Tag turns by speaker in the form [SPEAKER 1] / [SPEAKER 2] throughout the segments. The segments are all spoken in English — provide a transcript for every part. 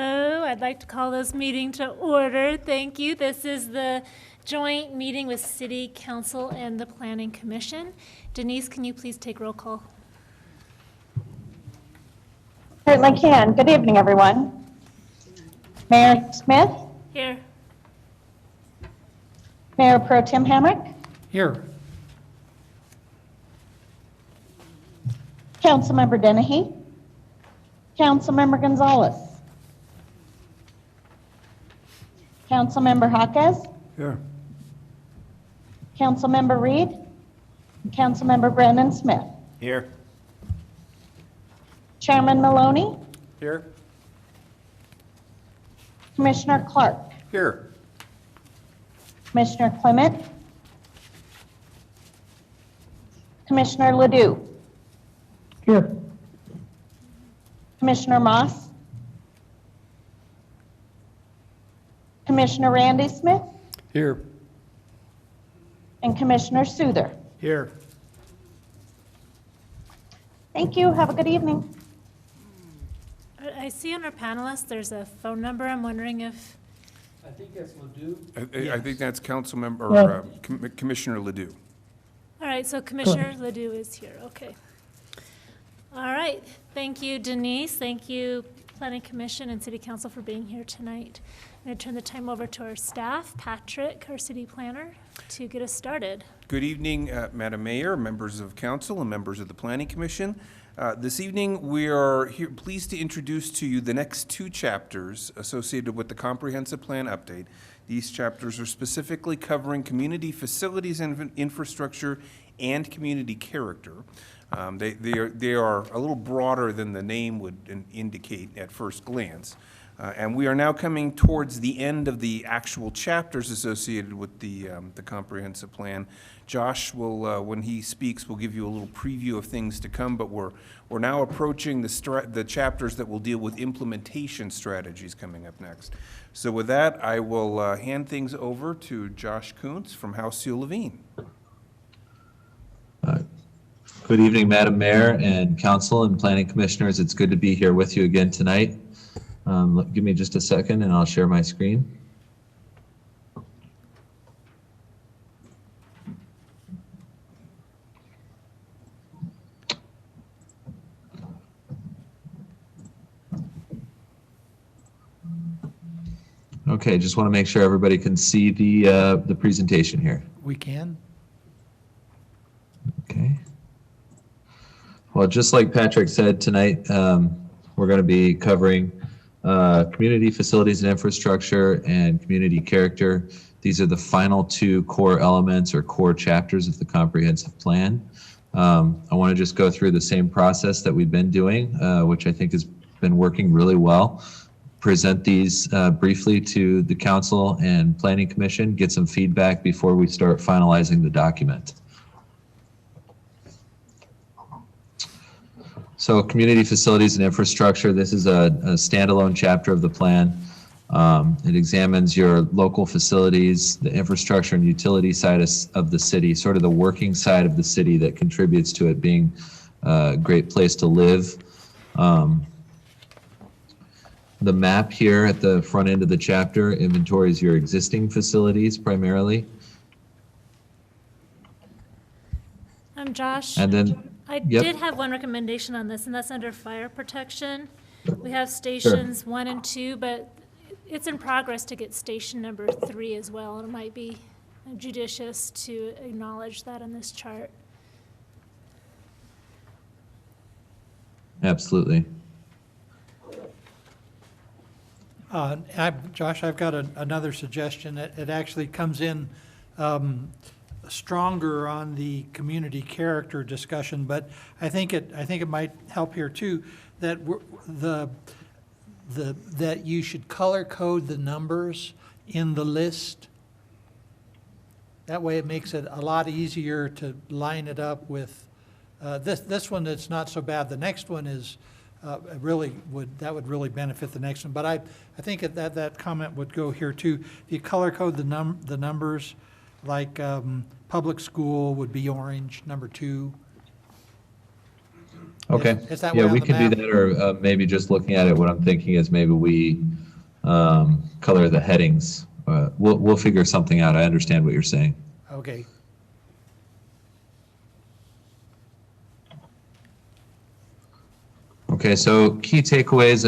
[SPEAKER 1] Hello, I'd like to call this meeting to order. Thank you. This is the joint meeting with City Council and the Planning Commission. Denise, can you please take roll call?
[SPEAKER 2] Certainly can. Good evening, everyone. Mayor Smith,
[SPEAKER 1] Here.
[SPEAKER 2] Mayor Pro Tem Hamrick,
[SPEAKER 3] Here.
[SPEAKER 2] Councilmember Dennehy, Councilmember Gonzalez, Councilmember Jaquez,
[SPEAKER 3] Here.
[SPEAKER 2] Councilmember Reed, and Councilmember Brandon Smith.
[SPEAKER 4] Here.
[SPEAKER 2] Chairman Maloney,
[SPEAKER 4] Here.
[SPEAKER 2] Commissioner Clark,
[SPEAKER 4] Here.
[SPEAKER 2] Commissioner Clement, Commissioner Ledoux,
[SPEAKER 3] Here.
[SPEAKER 2] Commissioner Moss, Commissioner Randy Smith,
[SPEAKER 3] Here.
[SPEAKER 2] and Commissioner Souther.
[SPEAKER 3] Here.
[SPEAKER 2] Thank you. Have a good evening.
[SPEAKER 1] I see on our panelists, there's a phone number. I'm wondering if,
[SPEAKER 3] I think that's Ledoux.
[SPEAKER 4] I think that's Commissioner Ledoux.
[SPEAKER 1] all right, so Commissioner Ledoux is here, okay. All right, thank you, Denise. Thank you, Planning Commission and City Council for being here tonight. I'm going to turn the time over to our staff, Patrick, our city planner, to get us started.
[SPEAKER 4] Good evening, Madam Mayor, members of council, and members of the Planning Commission. This evening, we are pleased to introduce to you the next two chapters associated with the Comprehensive Plan Update. These chapters are specifically covering community facilities and infrastructure and community character. They are a little broader than the name would indicate at first glance. And we are now coming towards the end of the actual chapters associated with the comprehensive plan. Josh will, when he speaks, will give you a little preview of things to come, but we're now approaching the chapters that will deal with implementation strategies coming up next. So with that, I will hand things over to Josh Kuntz from House Seal Levine.
[SPEAKER 5] Good evening, Madam Mayor and Council and Planning Commissioners. It's good to be here with you again tonight. Give me just a second and I'll share my screen. Okay, just want to make sure everybody can see the presentation here.
[SPEAKER 3] We can.
[SPEAKER 5] Okay. Well, just like Patrick said tonight, we're going to be covering community facilities and infrastructure and community character. These are the final two core elements or core chapters of the comprehensive plan. I want to just go through the same process that we've been doing, which I think has been working really well. Present these briefly to the council and planning commission, get some feedback before we start finalizing the document. So community facilities and infrastructure, this is a standalone chapter of the plan. It examines your local facilities, the infrastructure and utility side of the city, sort of the working side of the city that contributes to it being a great place to live. The map here at the front end of the chapter inventories your existing facilities primarily.
[SPEAKER 1] I'm Josh.
[SPEAKER 5] And then
[SPEAKER 1] I
[SPEAKER 5] Yep.
[SPEAKER 1] did have one recommendation on this, and that's under fire protection. We have stations 1 and 2, but it's in progress to get station number 3 as well. And it might be judicious to acknowledge that on this chart.
[SPEAKER 5] Absolutely.
[SPEAKER 3] Josh, I've got another suggestion. It actually comes in stronger on the community character discussion, but I think it might help here too, that that you should color code the numbers in the list. That way it makes it a lot easier to line it up with this one. That's not so bad. The next one is would really benefit the next one. But I think that comment would go here too. If you color code the numbers, like public school would be orange, number 2.
[SPEAKER 5] Okay.
[SPEAKER 3] Is that
[SPEAKER 5] Yeah,
[SPEAKER 3] way on
[SPEAKER 5] we
[SPEAKER 3] the
[SPEAKER 5] could do
[SPEAKER 3] map?
[SPEAKER 5] that, or maybe just looking at it, what I'm thinking is maybe we color the headings. We'll figure something out. I understand what you're saying.
[SPEAKER 3] Okay.
[SPEAKER 5] Okay, so key takeaways,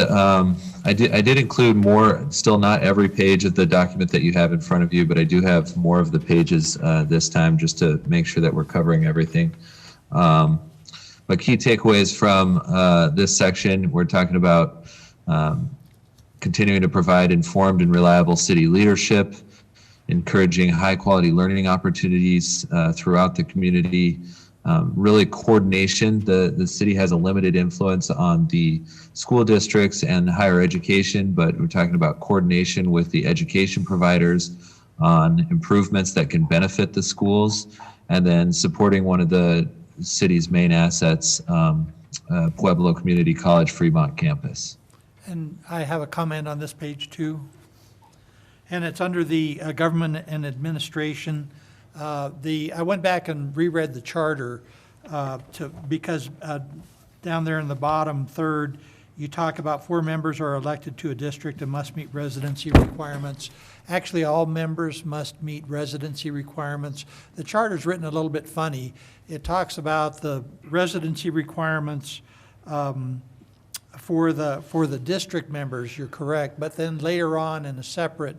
[SPEAKER 5] I did include more, still not every page of the document that you have in front of you, but I do have more of the pages this time just to make sure that we're covering everything. But key takeaways from this section, we're talking about continuing to provide informed and reliable city leadership, encouraging high-quality learning opportunities throughout the community. Really coordination, the city has a limited influence on the school districts and higher education, but we're talking about coordination with the education providers on improvements that can benefit the schools, and then supporting one of the city's main assets, Pueblo Community College Fremont campus.
[SPEAKER 3] And I have a comment on this page too. And it's under the government and administration. I went back and reread the charter because down there in the bottom third, you talk about 4 members are elected to a district and must meet residency requirements. Actually, all members must meet residency requirements. The charter's written a little bit funny. It talks about the residency requirements for the district members, you're correct, but then later on in a separate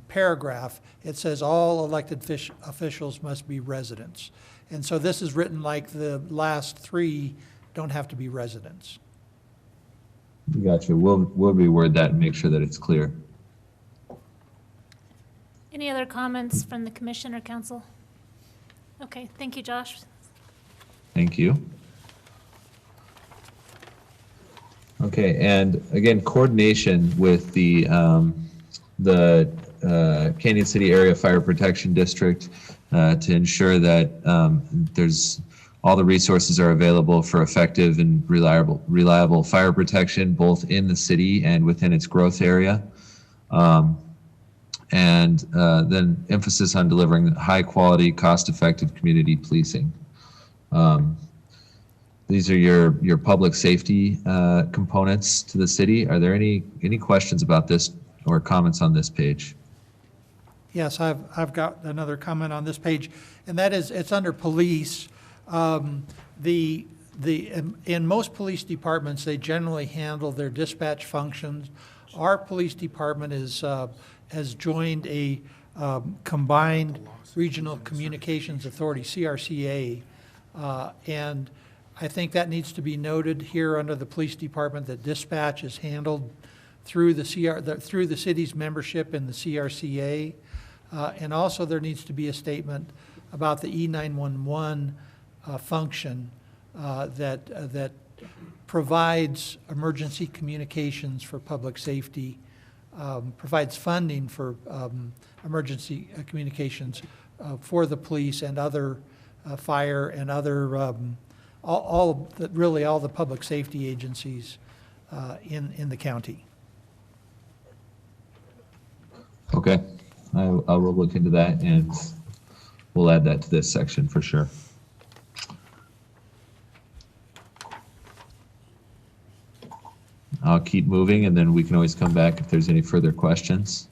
[SPEAKER 3] paragraph, it says all elected officials must be residents. And so this is written like the last 3 don't have to be residents.
[SPEAKER 5] Gotcha. We'll reword that and make sure that it's clear.
[SPEAKER 1] Any other comments from the commission or council? Okay, thank you, Josh.
[SPEAKER 5] Thank you. Okay, and again, coordination with the Canyon City Area Fire Protection District to ensure that there's all the resources are available for effective and reliable fire protection, both in the city and within its growth area. And then emphasis on delivering high quality, cost-effective community policing. These are your public safety components to the city. Are there any questions about this or comments on this page?
[SPEAKER 3] Yes, I've got another comment on this page, and that is it's under police. In most police departments, they generally handle their dispatch functions. Our police department has joined a combined regional communications authority, CRCA, and I think that needs to be noted here under the police department that dispatch is handled through the city's membership in the CRCA, and also there needs to be a statement about the E911 function that provides emergency communications for public safety, provides funding for emergency communications for the police and other fire and other all the public safety agencies in the county.
[SPEAKER 5] Okay, I will look into that and we'll add that to this section for sure. I'll keep moving and then we can always come back if there's any further questions.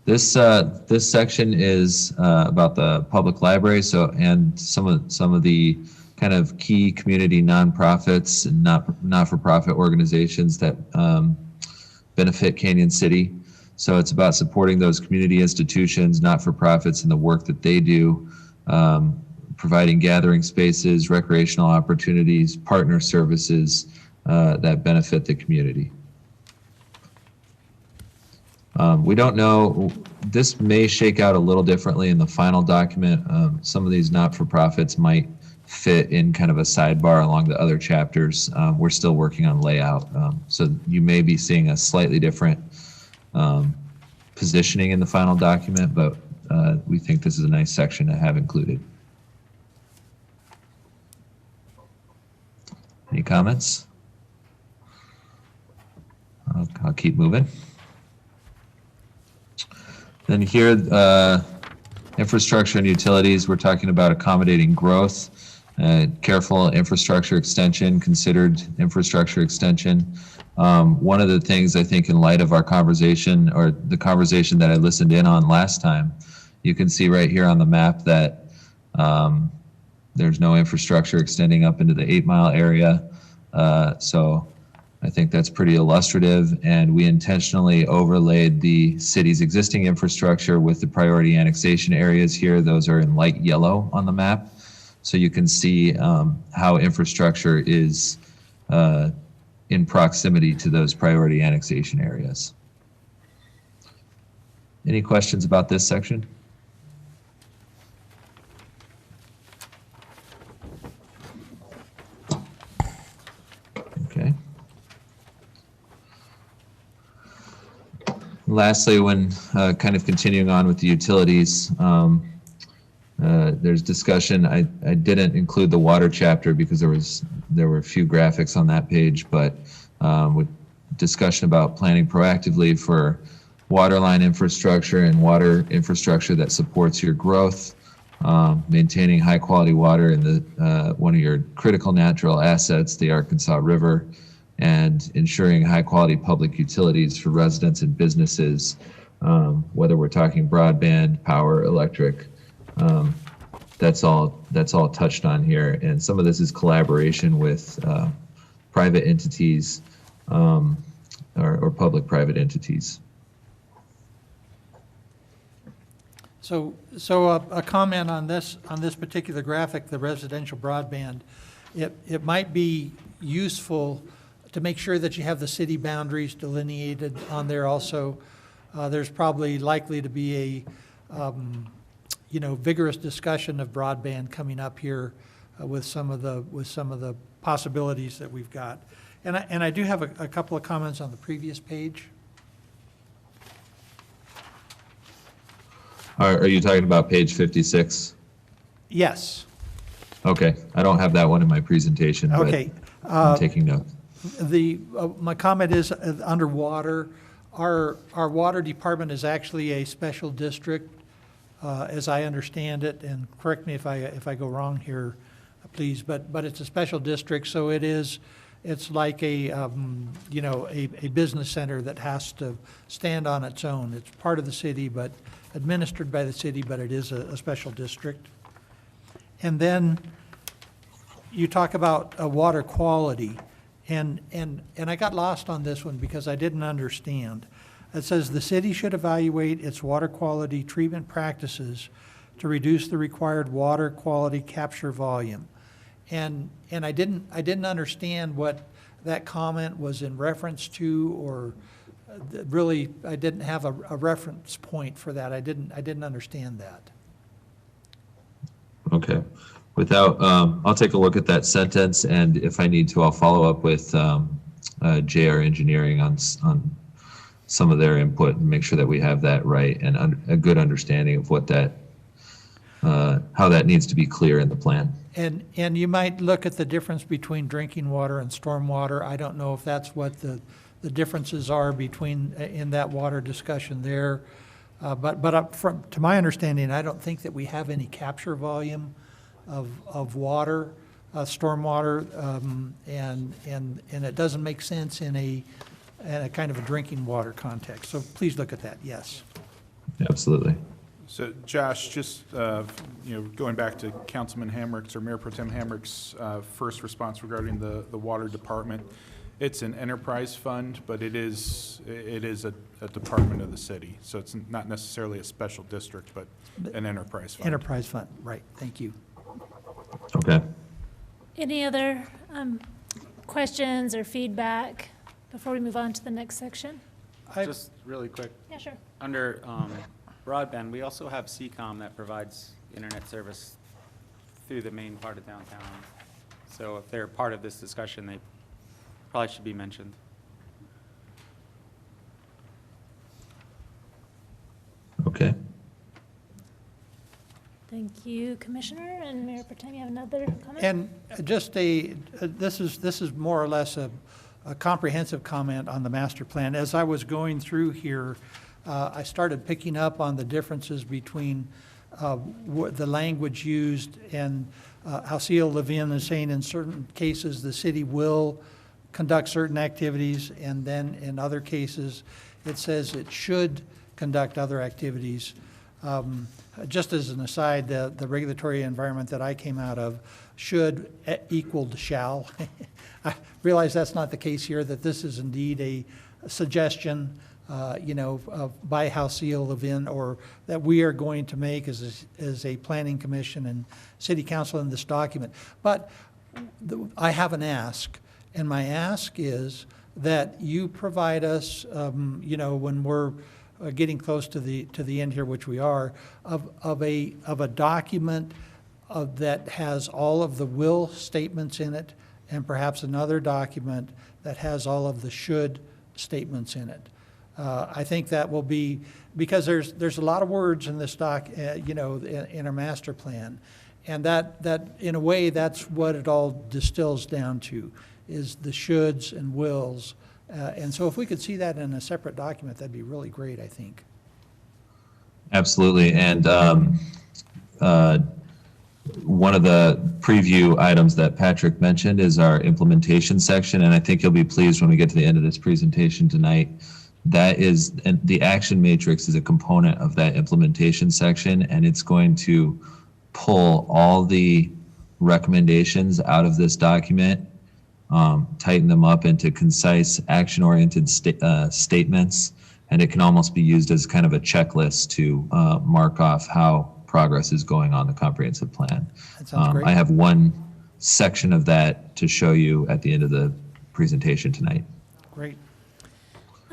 [SPEAKER 5] This section is about the public library, and some of the kind of key community nonprofits and not-for-profit organizations that benefit Canyon City. So it's about supporting those community institutions, not-for-profits, and the work that they do, providing gathering spaces, recreational opportunities, partner services that benefit the community. We don't know, this may shake out a little differently in the final document. Some of these not-for-profits might fit in kind of a sidebar along the other chapters. We're still working on layout. So you may be seeing a slightly different positioning in the final document, but we think this is a nice section to have included. Any comments? I'll keep moving. Then here, infrastructure and utilities, we're talking about accommodating growth. careful infrastructure extension, considered infrastructure extension. One of the things I think in light of our conversation, or the conversation that I listened in on last time, you can see right here on the map that there's no infrastructure extending up into the 8 Mile area. So I think that's pretty illustrative, and we intentionally overlaid the city's existing infrastructure with the priority annexation areas here. Those are in light yellow on the map. So you can see how infrastructure is in proximity to those priority annexation areas. Any questions about this section? Okay. Lastly, when kind of continuing on with the utilities, there's discussion. I didn't include the water chapter because there were a few graphics on that page, but with discussion about planning proactively for water line infrastructure and water infrastructure that supports your growth, maintaining high quality water in the one of your critical natural assets, the Arkansas River, and ensuring high quality public utilities for residents and businesses, whether we're talking broadband, power, electric. That's all touched on here, and some of this is collaboration with private entities or public-private entities.
[SPEAKER 3] So a comment on this particular graphic, the residential broadband, it might be useful to make sure that you have the city boundaries delineated on there also. There's probably likely to be a vigorous discussion of broadband coming up here with some of the possibilities that we've got. And I do have a couple of comments on the previous page.
[SPEAKER 5] Are you talking about page 56?
[SPEAKER 3] Yes.
[SPEAKER 5] Okay, I don't have that one in my presentation, but
[SPEAKER 3] Okay.
[SPEAKER 5] I'm taking notes.
[SPEAKER 3] My comment is underwater. Our water department is actually a special district, as I understand it, and correct me if I go wrong here, please. But it's a special district, so it's like a business center that has to stand on its own. It's part of the city, but administered by the city, but it is a special district. And then you talk about water quality. And I got lost on this one because I didn't understand. It says the city should evaluate its water quality treatment practices to reduce the required water quality capture volume. And I didn't understand what that comment was in reference to, or really I didn't have a reference point for that. I didn't understand that.
[SPEAKER 5] Okay. I'll take a look at that sentence, and if I need to, I'll follow up with JR Engineering on some of their input and make sure that we have that right and a good understanding of what that, how that needs to be clear in the plan.
[SPEAKER 3] And you might look at the difference between drinking water and stormwater. I don't know if that's what the differences are between in that water discussion there. But to my understanding, I don't think that we have any capture volume of water, stormwater, and it doesn't make sense in a kind of a drinking water context. So please look at that. Yes.
[SPEAKER 5] Absolutely.
[SPEAKER 6] So Josh, just going back to Councilman Hamrick's or Mayor Pro Tem Hamrick's first response regarding the water department, it's an enterprise fund, but it is a department of the city. So it's not necessarily a special district, but an enterprise fund.
[SPEAKER 3] Enterprise fund, right. Thank you.
[SPEAKER 5] Okay.
[SPEAKER 1] Any other questions or feedback before we move on to the next section?
[SPEAKER 7] Just really quick,
[SPEAKER 1] Yeah, sure.
[SPEAKER 7] under broadband, we also have CCOM that provides internet service through the main part of downtown. So if they're part of this discussion, they probably should be mentioned.
[SPEAKER 5] Okay.
[SPEAKER 1] Thank you, Commissioner. And Mayor Pro Tem, you have another comment?
[SPEAKER 3] And just this is more or less a comprehensive comment on the master plan. As I was going through here, I started picking up on the differences between the language used, and Halcyon Levin is saying in certain cases, the city will conduct certain activities, and then in other cases, it says it should conduct other activities. Just as an aside, the regulatory environment that I came out of should equaled shall. I realize that's not the case here, that this is indeed a suggestion, by Halcyon Levin, or that we are going to make as a planning commission and city council in this document. But I have an ask, and my ask is that you provide us, when we're getting close to the end here, which we are, of a document that has all of the will statements in it, and perhaps another document that has all of the should statements in it. I think that will be, because there's a lot of words in this in our master plan, and that in a way, that's what it all distills down to, is the shoulds and wills. And so if we could see that in a separate document, that'd be really great, I think.
[SPEAKER 5] Absolutely. And one of the preview items that Patrick mentioned is our implementation section, and I think you'll be pleased when we get to the end of this presentation tonight. That is, and the action matrix is a component of that implementation section, and it's going to pull all the recommendations out of this document, tighten them up into concise, action-oriented statements, and it can almost be used as kind of a checklist to mark off how progress is going on the comprehensive plan.
[SPEAKER 3] That sounds great.
[SPEAKER 5] I have one section of that to show you at the end of the presentation tonight.
[SPEAKER 3] Great.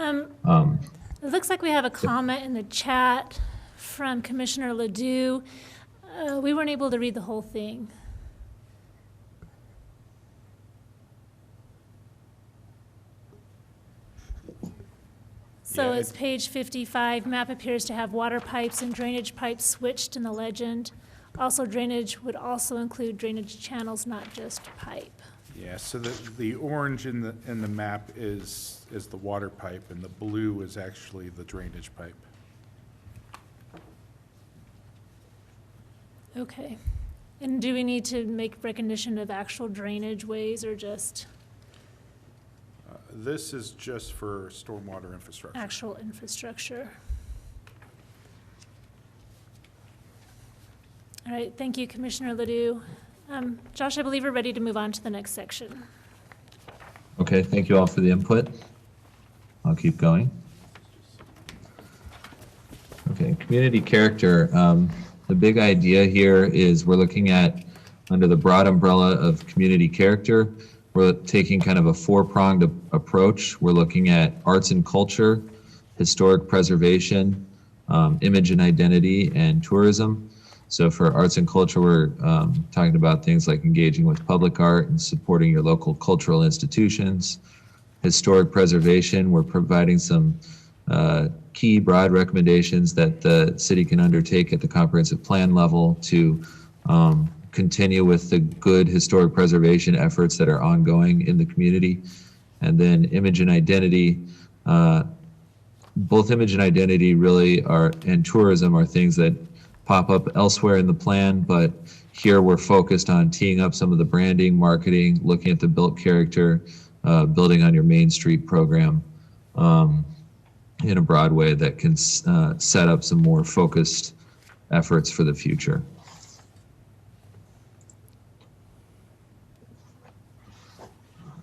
[SPEAKER 1] It looks like we have a comment in the chat from Commissioner Ledoux. We weren't able to read the whole thing. So
[SPEAKER 6] Yeah,
[SPEAKER 1] it's page 55, map appears to have water pipes and drainage pipes switched in the legend. Also, drainage would also include drainage channels, not just pipe.
[SPEAKER 6] Yeah, so the orange in the map is the water pipe, and the blue is actually the drainage pipe.
[SPEAKER 1] Okay. And do we need to make recognition of actual drainage ways or just
[SPEAKER 6] This is just for stormwater infrastructure.
[SPEAKER 1] actual infrastructure? All right, thank you, Commissioner Ledoux. Josh, I believe we're ready to move on to the next section.
[SPEAKER 5] Okay, thank you all for the input. I'll keep going. Okay, community character. The big idea here is we're looking at, under the broad umbrella of community character, we're taking kind of a four-pronged approach. We're looking at arts and culture, historic preservation, image and identity, and tourism. So for arts and culture, we're talking about things like engaging with public art and supporting your local cultural institutions. Historic preservation, we're providing some key broad recommendations that the city can undertake at the comprehensive plan level to continue with the good historic preservation efforts that are ongoing in the community. And then image and identity, both image and identity really are, and tourism are things that pop up elsewhere in the plan, but here we're focused on teeing up some of the branding, marketing, looking at the built character, building on your Main Street program in a broad way that can set up some more focused efforts for the future.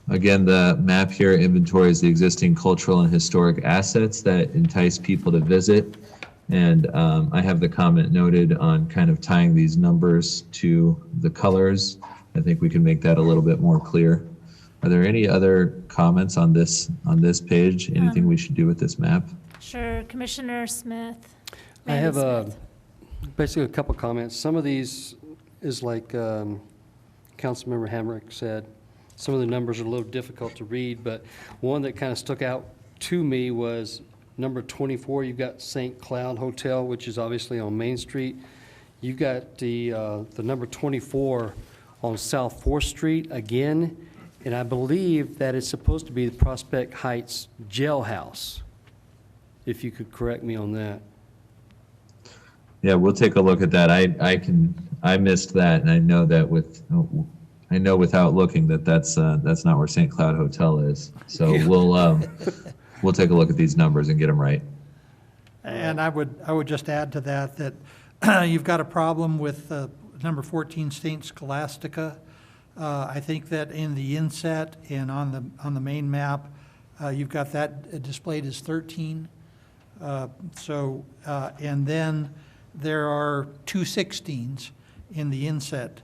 [SPEAKER 5] Again, the map here inventories the existing cultural and historic assets that entice people to visit. And I have the comment noted on kind of tying these numbers to the colors. I think we can make that a little bit more clear. Are there any other comments on this page? Anything we should do with this map?
[SPEAKER 1] Sure, Commissioner Smith.
[SPEAKER 8] I have
[SPEAKER 1] Randy Smith.
[SPEAKER 8] basically a couple comments. Some of these is like Councilmember Hamrick said, some of the numbers are a little difficult to read, but one that kind of stuck out to me was number 24. You've got St. Cloud Hotel, which is obviously on Main Street. You've got the number 24 on South 4th Street again, and I believe that it's supposed to be the Prospect Heights Jailhouse, if you could correct me on that.
[SPEAKER 5] Yeah, we'll take a look at that. I missed that, and I know that I know without looking that that's not where St. Cloud Hotel is. So we'll take a look at these numbers and get them right.
[SPEAKER 3] And I would just add to that, that you've got a problem with number 14, St. Scholastica. I think that in the inset and on the main map, you've got that displayed as 13. And then there are two 16s in the inset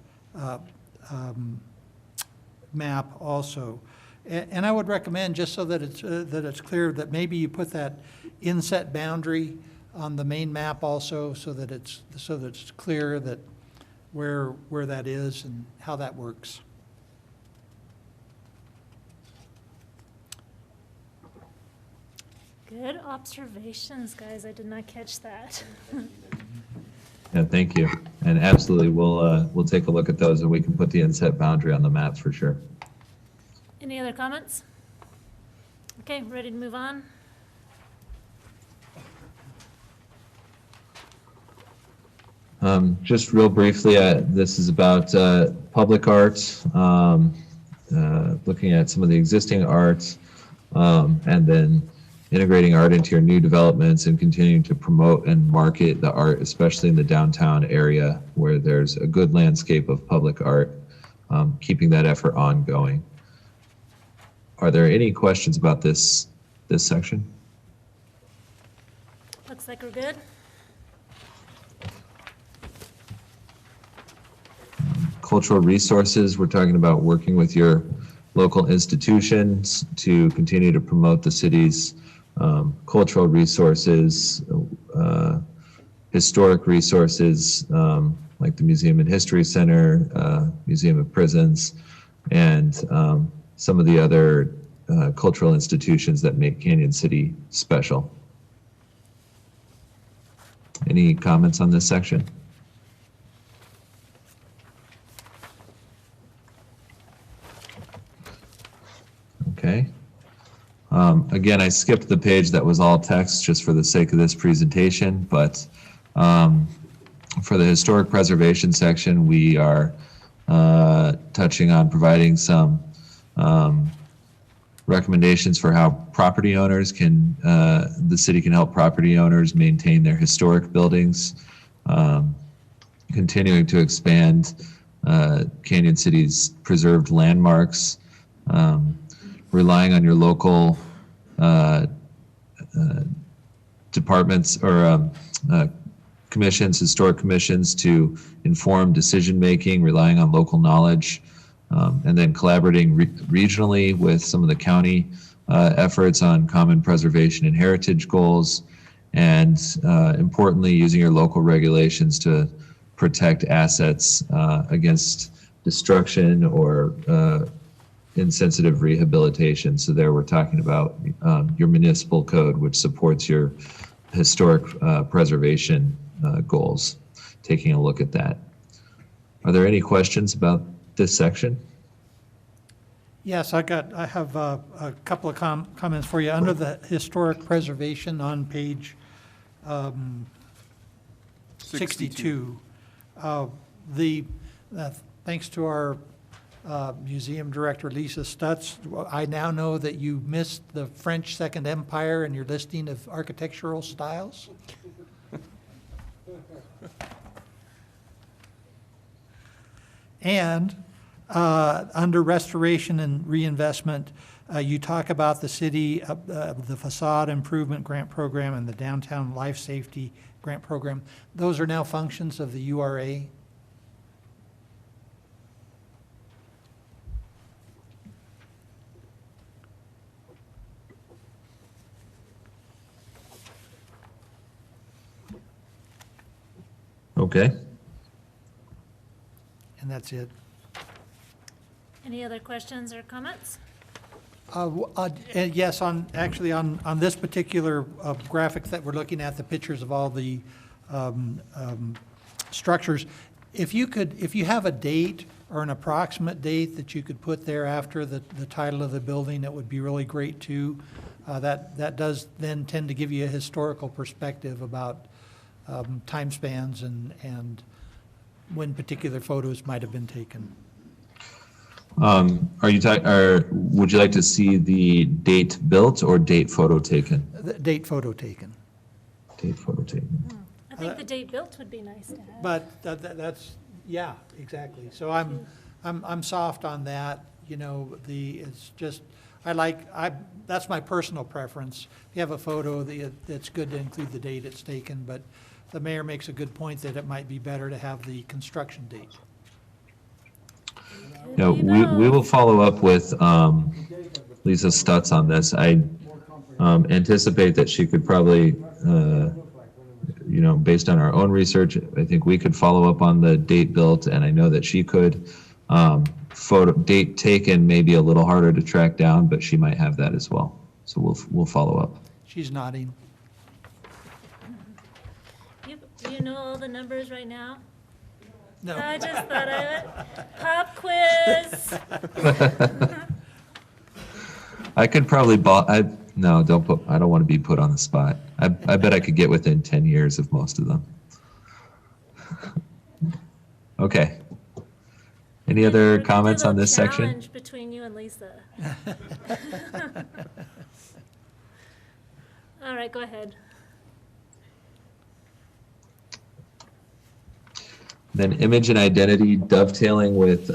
[SPEAKER 3] map also. And I would recommend, just so that it's clear, that maybe you put that inset boundary on the main map also, so that it's clear that where that is and how that works.
[SPEAKER 1] Good observations, guys. I did not catch that.
[SPEAKER 5] Yeah, thank you. And absolutely, we'll take a look at those, and we can put the inset boundary on the maps for sure.
[SPEAKER 1] Any other comments? Okay, ready to move on?
[SPEAKER 5] Just real briefly, this is about public art, looking at some of the existing arts, and then integrating art into your new developments and continuing to promote and market the art, especially in the downtown area where there's a good landscape of public art, keeping that effort ongoing. Are there any questions about this section?
[SPEAKER 1] Looks like we're good.
[SPEAKER 5] Cultural resources, we're talking about working with your local institutions to continue to promote the city's cultural resources, historic resources, like the Museum and History Center, Museum of Prisons, and some of the other cultural institutions that make Canyon City special. Any comments on this section? Okay. Again, I skipped the page that was all text just for the sake of this presentation, but for the historic preservation section, we are touching on providing some recommendations for how property owners can, the city can help property owners maintain their historic buildings, continuing to expand Canyon City's preserved landmarks, relying on your local departments or commissions, historic commissions, to inform decision-making, relying on local knowledge, and then collaborating regionally with some of the county efforts on common preservation and heritage goals, and importantly, using your local regulations to protect assets against destruction or insensitive rehabilitation. So there we're talking about your municipal code, which supports your historic preservation goals, taking a look at that. Are there any questions about this section?
[SPEAKER 3] Yes, I have a couple of comments for you. Under the historic preservation on page 62, thanks to our museum director, Lisa Stutz, I now know that you missed the French Second Empire in your listing of architectural styles. And under restoration and reinvestment, you talk about the city, the facade improvement grant program and the downtown life safety grant program. Those are now functions of the URA.
[SPEAKER 5] Okay.
[SPEAKER 3] And that's it.
[SPEAKER 1] Any other questions or comments?
[SPEAKER 3] And yes, on this particular graphic that we're looking at, the pictures of all the structures, if you have a date or an approximate date that you could put there after the title of the building, that would be really great too. That does then tend to give you a historical perspective about time spans and when particular photos might have been taken.
[SPEAKER 5] Are you or would you like to see the date built or date photo taken?
[SPEAKER 3] The date photo taken.
[SPEAKER 5] Date photo taken.
[SPEAKER 1] I think the date built would be nice to have.
[SPEAKER 3] But that's, yeah, exactly. So I'm soft on that, you know, it's just, that's my personal preference. If you have a photo that's good to include the date it's taken, but the mayor makes a good point that it might be better to have the construction date.
[SPEAKER 5] Yeah, we will follow up with Lisa Stutz on this. I anticipate that she could probably, you know, based on our own research, I think we could follow up on the date built, and I know that she could. Photo date taken may be a little harder to track down, but she might have that as well. So we'll follow up.
[SPEAKER 3] She's nodding.
[SPEAKER 1] You know all the numbers right now?
[SPEAKER 3] No.
[SPEAKER 1] I just thought I would. Pop quiz.
[SPEAKER 5] I could probably no, I don't want to be put on the spot. I bet I could get within 10 years of most of them. Okay. Any other comments on this section?
[SPEAKER 1] Challenge between you and Lisa. All right, go ahead.
[SPEAKER 5] Then image and identity dovetailing with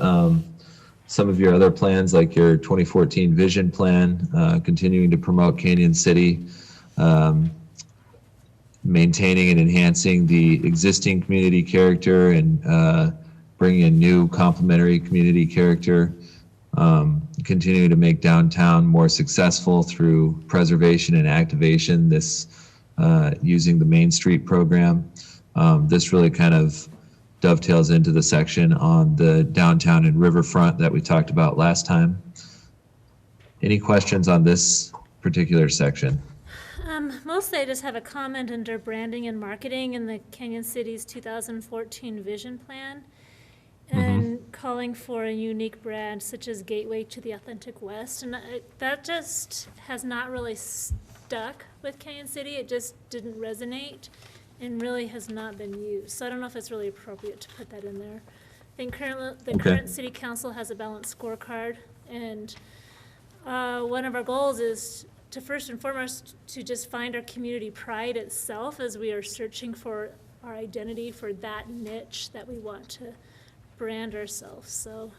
[SPEAKER 5] some of your other plans, like your 2014 vision plan, continuing to promote Canyon City, maintaining and enhancing the existing community character and bringing in new complementary community character, continuing to make downtown more successful through preservation and activation, this using the Main Street program. This really kind of dovetails into the section on the downtown and riverfront that we talked about last time. Any questions on this particular section?
[SPEAKER 1] Mostly I just have a comment under branding and marketing in the Canyon City's 2014 vision plan, and calling for a unique brand such as Gateway to the Authentic West. And that just has not really stuck with Canyon City. It just didn't resonate and really has not been used. So I don't know if it's really appropriate to put that in there. I think currently the current city council has a balanced scorecard, and one of our goals is to first and foremost to just find our community pride itself as we are searching for our identity for that niche that we want to brand ourselves. So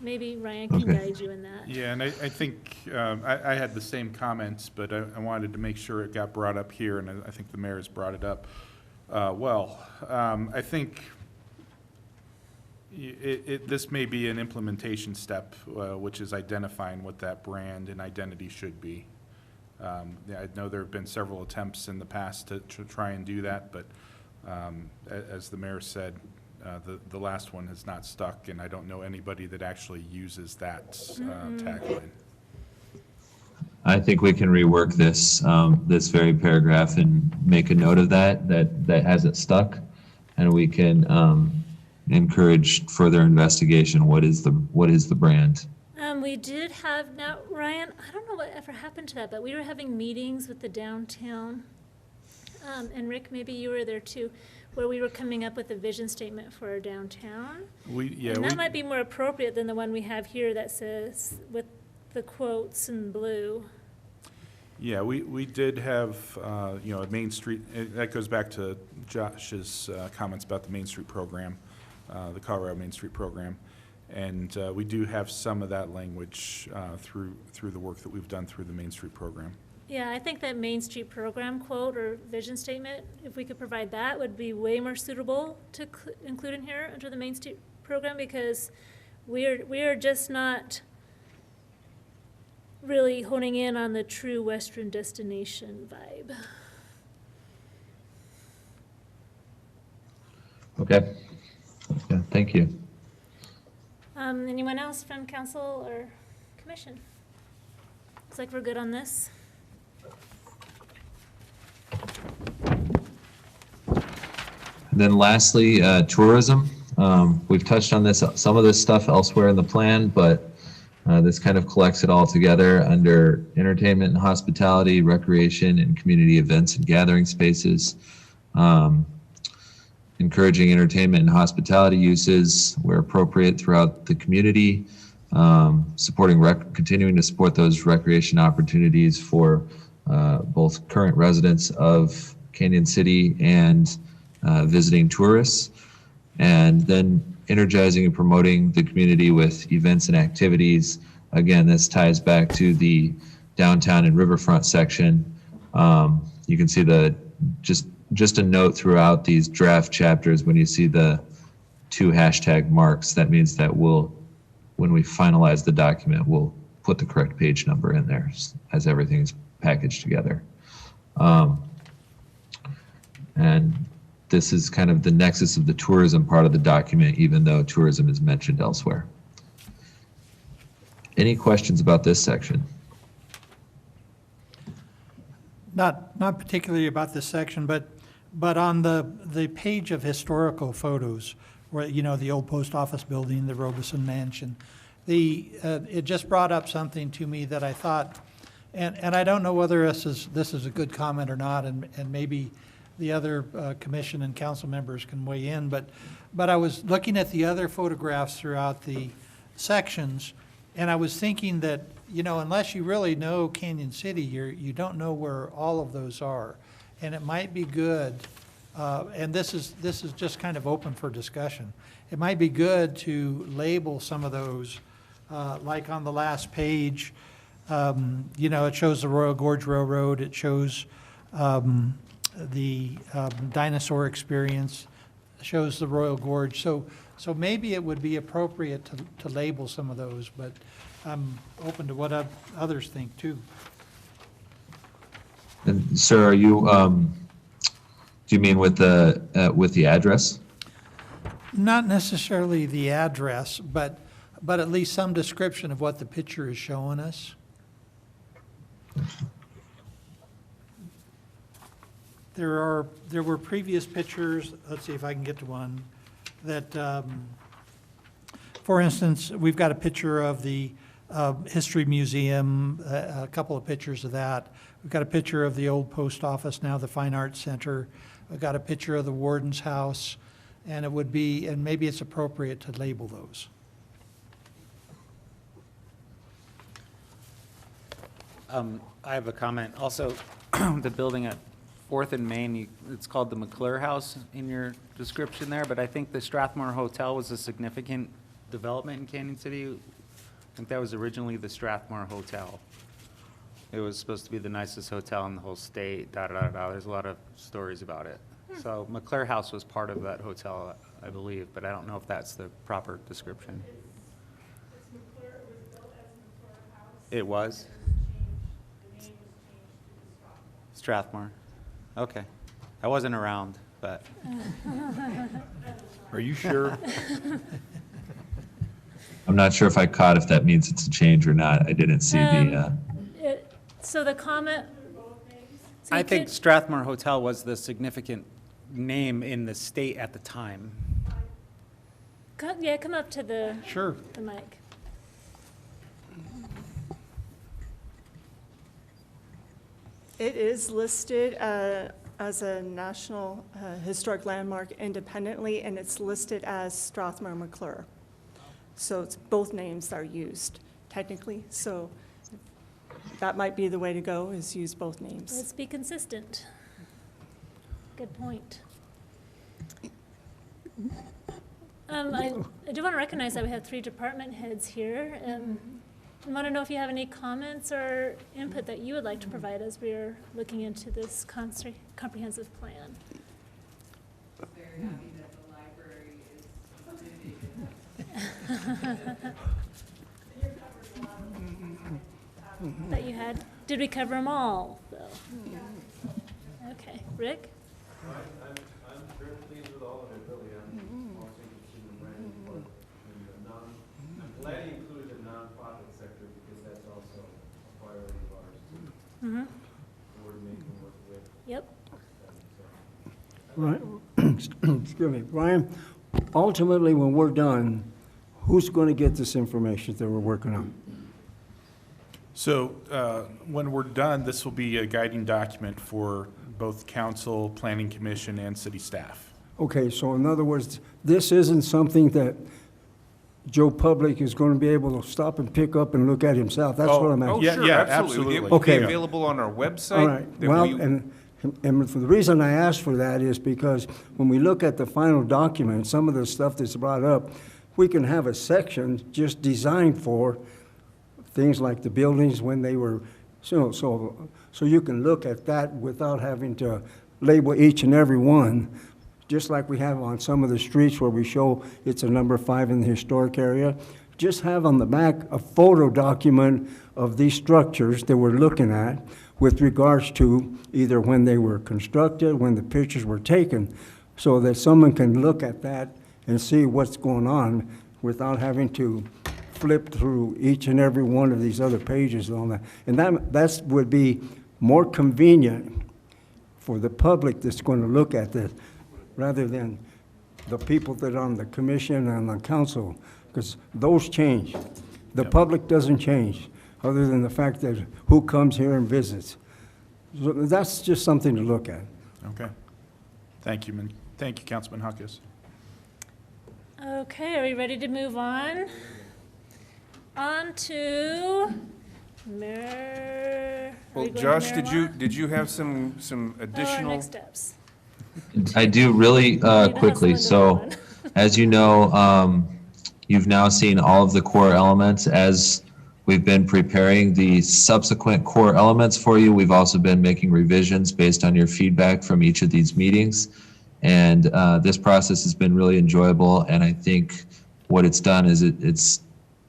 [SPEAKER 1] maybe Ryan can guide you in that.
[SPEAKER 6] Yeah, and I think I had the same comments, but I wanted to make sure it got brought up here, and I think the mayor's brought it up well. I think this may be an implementation step, which is identifying what that brand and identity should be. Yeah, I know there have been several attempts in the past to try and do that, but as the mayor said, the last one has not stuck, and I don't know anybody that actually uses that tagline.
[SPEAKER 5] I think we can rework this this very paragraph and make a note of that hasn't stuck, and we can encourage further investigation. What is the brand?
[SPEAKER 1] We did have, now Ryan, I don't know whatever happened to that, but we were having meetings with the downtown, and Rick, maybe you were there too, where we were coming up with a vision statement for our downtown. And that might be more appropriate than the one we have here that says, with the quotes in blue.
[SPEAKER 6] Yeah, we did have, you know, a Main Street, that goes back to Josh's comments about the Main Street program, the Colorado Main Street program. And we do have some of that language through the work that we've done through the Main Street program.
[SPEAKER 1] Yeah, I think that Main Street program quote or vision statement, if we could provide that, would be way more suitable to include in here under the Main Street program, because we are just not really honing in on the true Western destination vibe.
[SPEAKER 5] Okay. Yeah, thank you.
[SPEAKER 1] Anyone else from council or commission? Looks like we're good on this.
[SPEAKER 5] And then lastly, tourism. We've touched on this, some of this stuff elsewhere in the plan, but this kind of collects it all together under entertainment and hospitality, recreation, and community events and gathering spaces. Um, encouraging entertainment and hospitality uses where appropriate throughout the community, supporting continuing to support those recreation opportunities for both current residents of Canyon City and visiting tourists, and then energizing and promoting the community with events and activities. Again, this ties back to the downtown and riverfront section. You can see just a note throughout these draft chapters, when you see the 2 hashtag marks, that means that when we finalize the document, we'll put the correct page number in there as everything is packaged together. And this is kind of the nexus of the tourism part of the document, even though tourism is mentioned elsewhere. Any questions about this section?
[SPEAKER 3] Not particularly about this section, but on the page of historical photos, where, you know, the old post office building, the Robeson Mansion, it just brought up something to me that I thought, and I don't know whether this is a good comment or not, and maybe the other commission and council members can weigh in, but I was looking at the other photographs throughout the sections, and I was thinking that, you know, unless you really know Canyon City, you don't know where all of those are. And it might be good, and this is just kind of open for discussion. It might be good to label some of those, like on the last page, you know, it shows the Royal Gorge Railroad, it shows the dinosaur experience, shows the Royal Gorge. So maybe it would be appropriate to label some of those, but I'm open to what others think too.
[SPEAKER 5] And sir, are you, do you mean with the address?
[SPEAKER 3] Not necessarily the address, but at least some description of what the picture is showing us. There were previous pictures, let's see if I can get to one, that, for instance, we've got a picture of the History Museum, a couple of pictures of that. We've got a picture of the old post office, now the Fine Arts Center. We've got a picture of the warden's house, and it would be, and maybe it's appropriate to label those.
[SPEAKER 7] I have a comment. Also, the building at 4th and Main, it's called the McClure House in your description there, but I think the Strathmore Hotel was a significant development in Canyon City. I think that was originally the Strathmore Hotel. It was supposed to be the nicest hotel in the whole state, da-da-da-da. There's a lot of stories about it. So McClure House was part of that hotel, I believe, but I don't know if that's the proper description. It was? Strathmore. Okay. I wasn't around, but.
[SPEAKER 6] Are you sure?
[SPEAKER 5] I'm not sure if I caught if that means it's a change or not. I didn't see the,
[SPEAKER 1] So the comment. so
[SPEAKER 7] I
[SPEAKER 1] you
[SPEAKER 7] think
[SPEAKER 1] could-
[SPEAKER 7] Strathmore Hotel was the significant name in the state at the time.
[SPEAKER 1] Yeah, come up to the
[SPEAKER 3] Sure.
[SPEAKER 1] mic.
[SPEAKER 9] It is listed as a National Historic Landmark independently, and it's listed as Strathmore McClure. So it's both names are used technically, so that might be the way to go, is use both names.
[SPEAKER 1] Let's be consistent. Good point. I do want to recognize that we have 3 department heads here. I want to know if you have any comments or input that you would like to provide as we are looking into this comprehensive plan.
[SPEAKER 10] Very happy that the library is
[SPEAKER 1] That you had, did we cover them all, though? Okay, Rick?
[SPEAKER 11] I'm very pleased with all of it, really. I'm also interested in planning for, I'm glad you included the nonprofit sector, because that's also a priority of ours too.
[SPEAKER 1] Mm-hmm.
[SPEAKER 11] We're making work with
[SPEAKER 1] Yep.
[SPEAKER 11] them, so.
[SPEAKER 12] Right. Excuse me, Brian, ultimately, when we're done, who's going to get this information that we're working on?
[SPEAKER 6] So when we're done, this will be a guiding document for both council, planning commission, and city staff.
[SPEAKER 12] Okay, so in other words, this isn't something that Joe Public is going to be able to stop and pick up and look at himself. That's what I'm
[SPEAKER 6] Oh,
[SPEAKER 12] asking.
[SPEAKER 6] yeah,
[SPEAKER 4] Sure,
[SPEAKER 6] yeah,
[SPEAKER 4] absolutely.
[SPEAKER 6] absolutely.
[SPEAKER 4] It will be
[SPEAKER 12] Okay.
[SPEAKER 4] available on our website.
[SPEAKER 12] All right,
[SPEAKER 4] that
[SPEAKER 12] well,
[SPEAKER 4] we-
[SPEAKER 12] and for the reason I asked for that is because when we look at the final document, some of the stuff that's brought up, we can have a section just designed for things like the buildings when they were, so you can look at that without having to label each and every one, just like we have on some of the streets where we show it's a number 5 in the historic area. Just have on the back a photo document of these structures that we're looking at with regards to either when they were constructed, when the pictures were taken, so that someone can look at that and see what's going on without having to flip through each and every one of these other pages on that. And that would be more convenient for the public that's going to look at this, rather than the people that are on the commission and the council, because those change. The public doesn't change, other than the fact that who comes here and visits. So that's just something to look at.
[SPEAKER 6] Okay. Thank you, thank you, Councilman Huckes.
[SPEAKER 1] Okay, are we ready to move on? On to Mayor. are we
[SPEAKER 4] Well,
[SPEAKER 1] going to
[SPEAKER 4] Josh,
[SPEAKER 1] marijuana?
[SPEAKER 4] did you have some
[SPEAKER 1] Oh, our
[SPEAKER 4] additional?
[SPEAKER 1] next steps.
[SPEAKER 5] I do really
[SPEAKER 1] have
[SPEAKER 5] quickly.
[SPEAKER 1] someone to
[SPEAKER 5] So,
[SPEAKER 1] move
[SPEAKER 5] as you know, you've now seen all of the core elements as we've been preparing the subsequent core elements for you. We've also been making revisions based on your feedback from each of these meetings. And this process has been really enjoyable. And I think what it's done is it's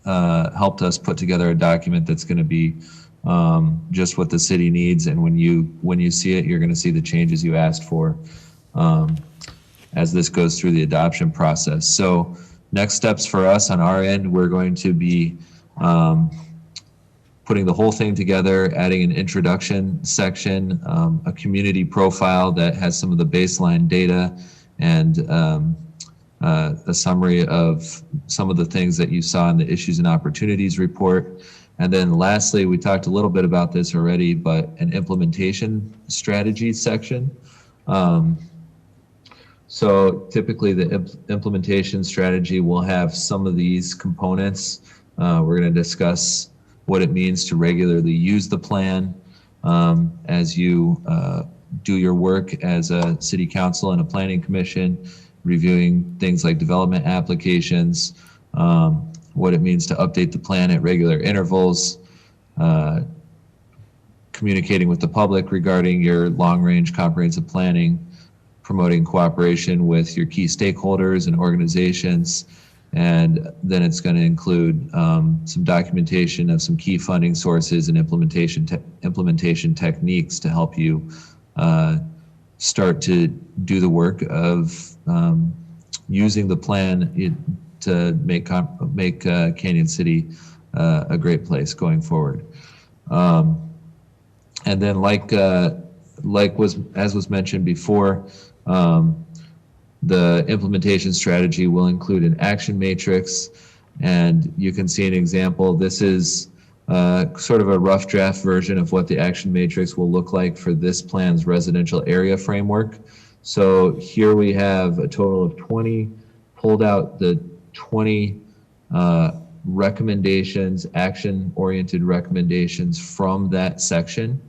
[SPEAKER 5] helped us put together a document that's going to be just what the city needs. And when you see it, you're going to see the changes you asked for as this goes through the adoption process. So next steps for us on our end, we're going to be putting the whole thing together, adding an introduction section, a community profile that has some of the baseline data, and a summary of some of the things that you saw in the issues and opportunities report. And then lastly, we talked a little bit about this already, but an implementation strategy section. So typically the implementation strategy will have some of these components. We're going to discuss what it means to regularly use the plan as you do your work as a city council and a planning commission, reviewing things like development applications, what it means to update the plan at regular intervals, communicating with the public regarding your long-range comprehensive planning, promoting cooperation with your key stakeholders and organizations. And then it's going to include some documentation of some key funding sources and implementation techniques to help you start to do the work of using the plan to make Canyon City a great place going forward. And then, as was mentioned before, the implementation strategy will include an action matrix, and you can see an example. This is sort of a rough draft version of what the action matrix will look like for this plan's residential area framework. So here we have a total of 20, pulled out the 20 recommendations, action-oriented recommendations from that section.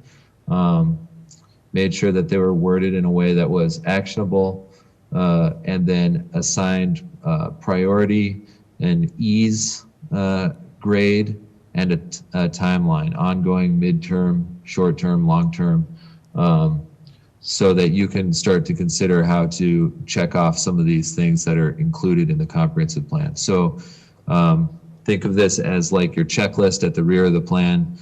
[SPEAKER 5] Made sure that they were worded in a way that was actionable, and then assigned priority and ease grade and a timeline, ongoing, midterm, short-term, long-term, so that you can start to consider how to check off some of these things that are included in the comprehensive plan. So think of this as like your checklist at the rear of the plan.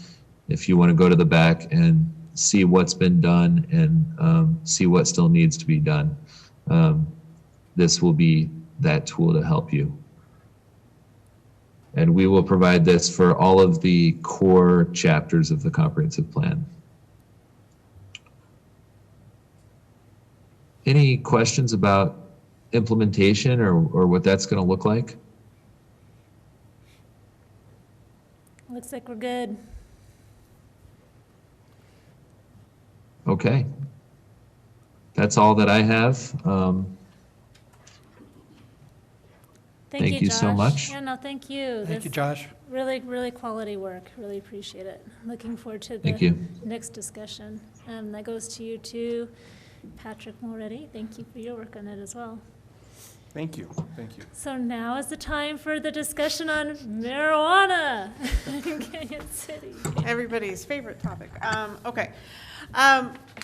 [SPEAKER 5] If you want to go to the back and see what's been done and see what still needs to be done, this will be that tool to help you. And we will provide this for all of the core chapters of the comprehensive plan. Any questions about implementation or what that's going to look like?
[SPEAKER 1] Looks like we're good.
[SPEAKER 5] Okay. That's all that I have. Thank you so
[SPEAKER 1] Josh.
[SPEAKER 5] much.
[SPEAKER 1] Yeah, no, thank you.
[SPEAKER 3] Thank you,
[SPEAKER 1] This-
[SPEAKER 3] Josh.
[SPEAKER 1] Really, really quality work. Really appreciate it. Looking forward to
[SPEAKER 5] Thank
[SPEAKER 1] the
[SPEAKER 5] you.
[SPEAKER 1] next discussion. That goes to you too, Patrick Moretti. Thank you for your work on it as well.
[SPEAKER 4] Thank you, thank you.
[SPEAKER 1] So now is the time for the discussion on marijuana in Canyon City.
[SPEAKER 10] Everybody's favorite topic. Okay.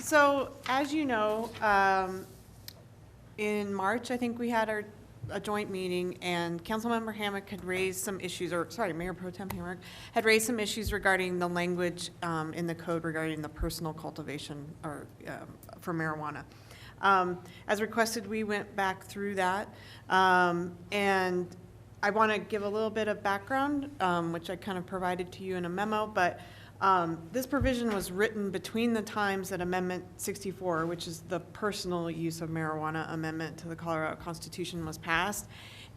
[SPEAKER 10] So as you know, in March, I think we had a joint meeting, and Councilmember Hammock had raised some issues, or sorry, Mayor Pro Tem Hammock had raised some issues regarding the language in the code regarding the personal cultivation or for marijuana. As requested, we went back through that, and I want to give a little bit of background, which I kind of provided to you in a memo, but this provision was written between the times that Amendment 64, which is the personal use of marijuana amendment to the Colorado Constitution, was passed,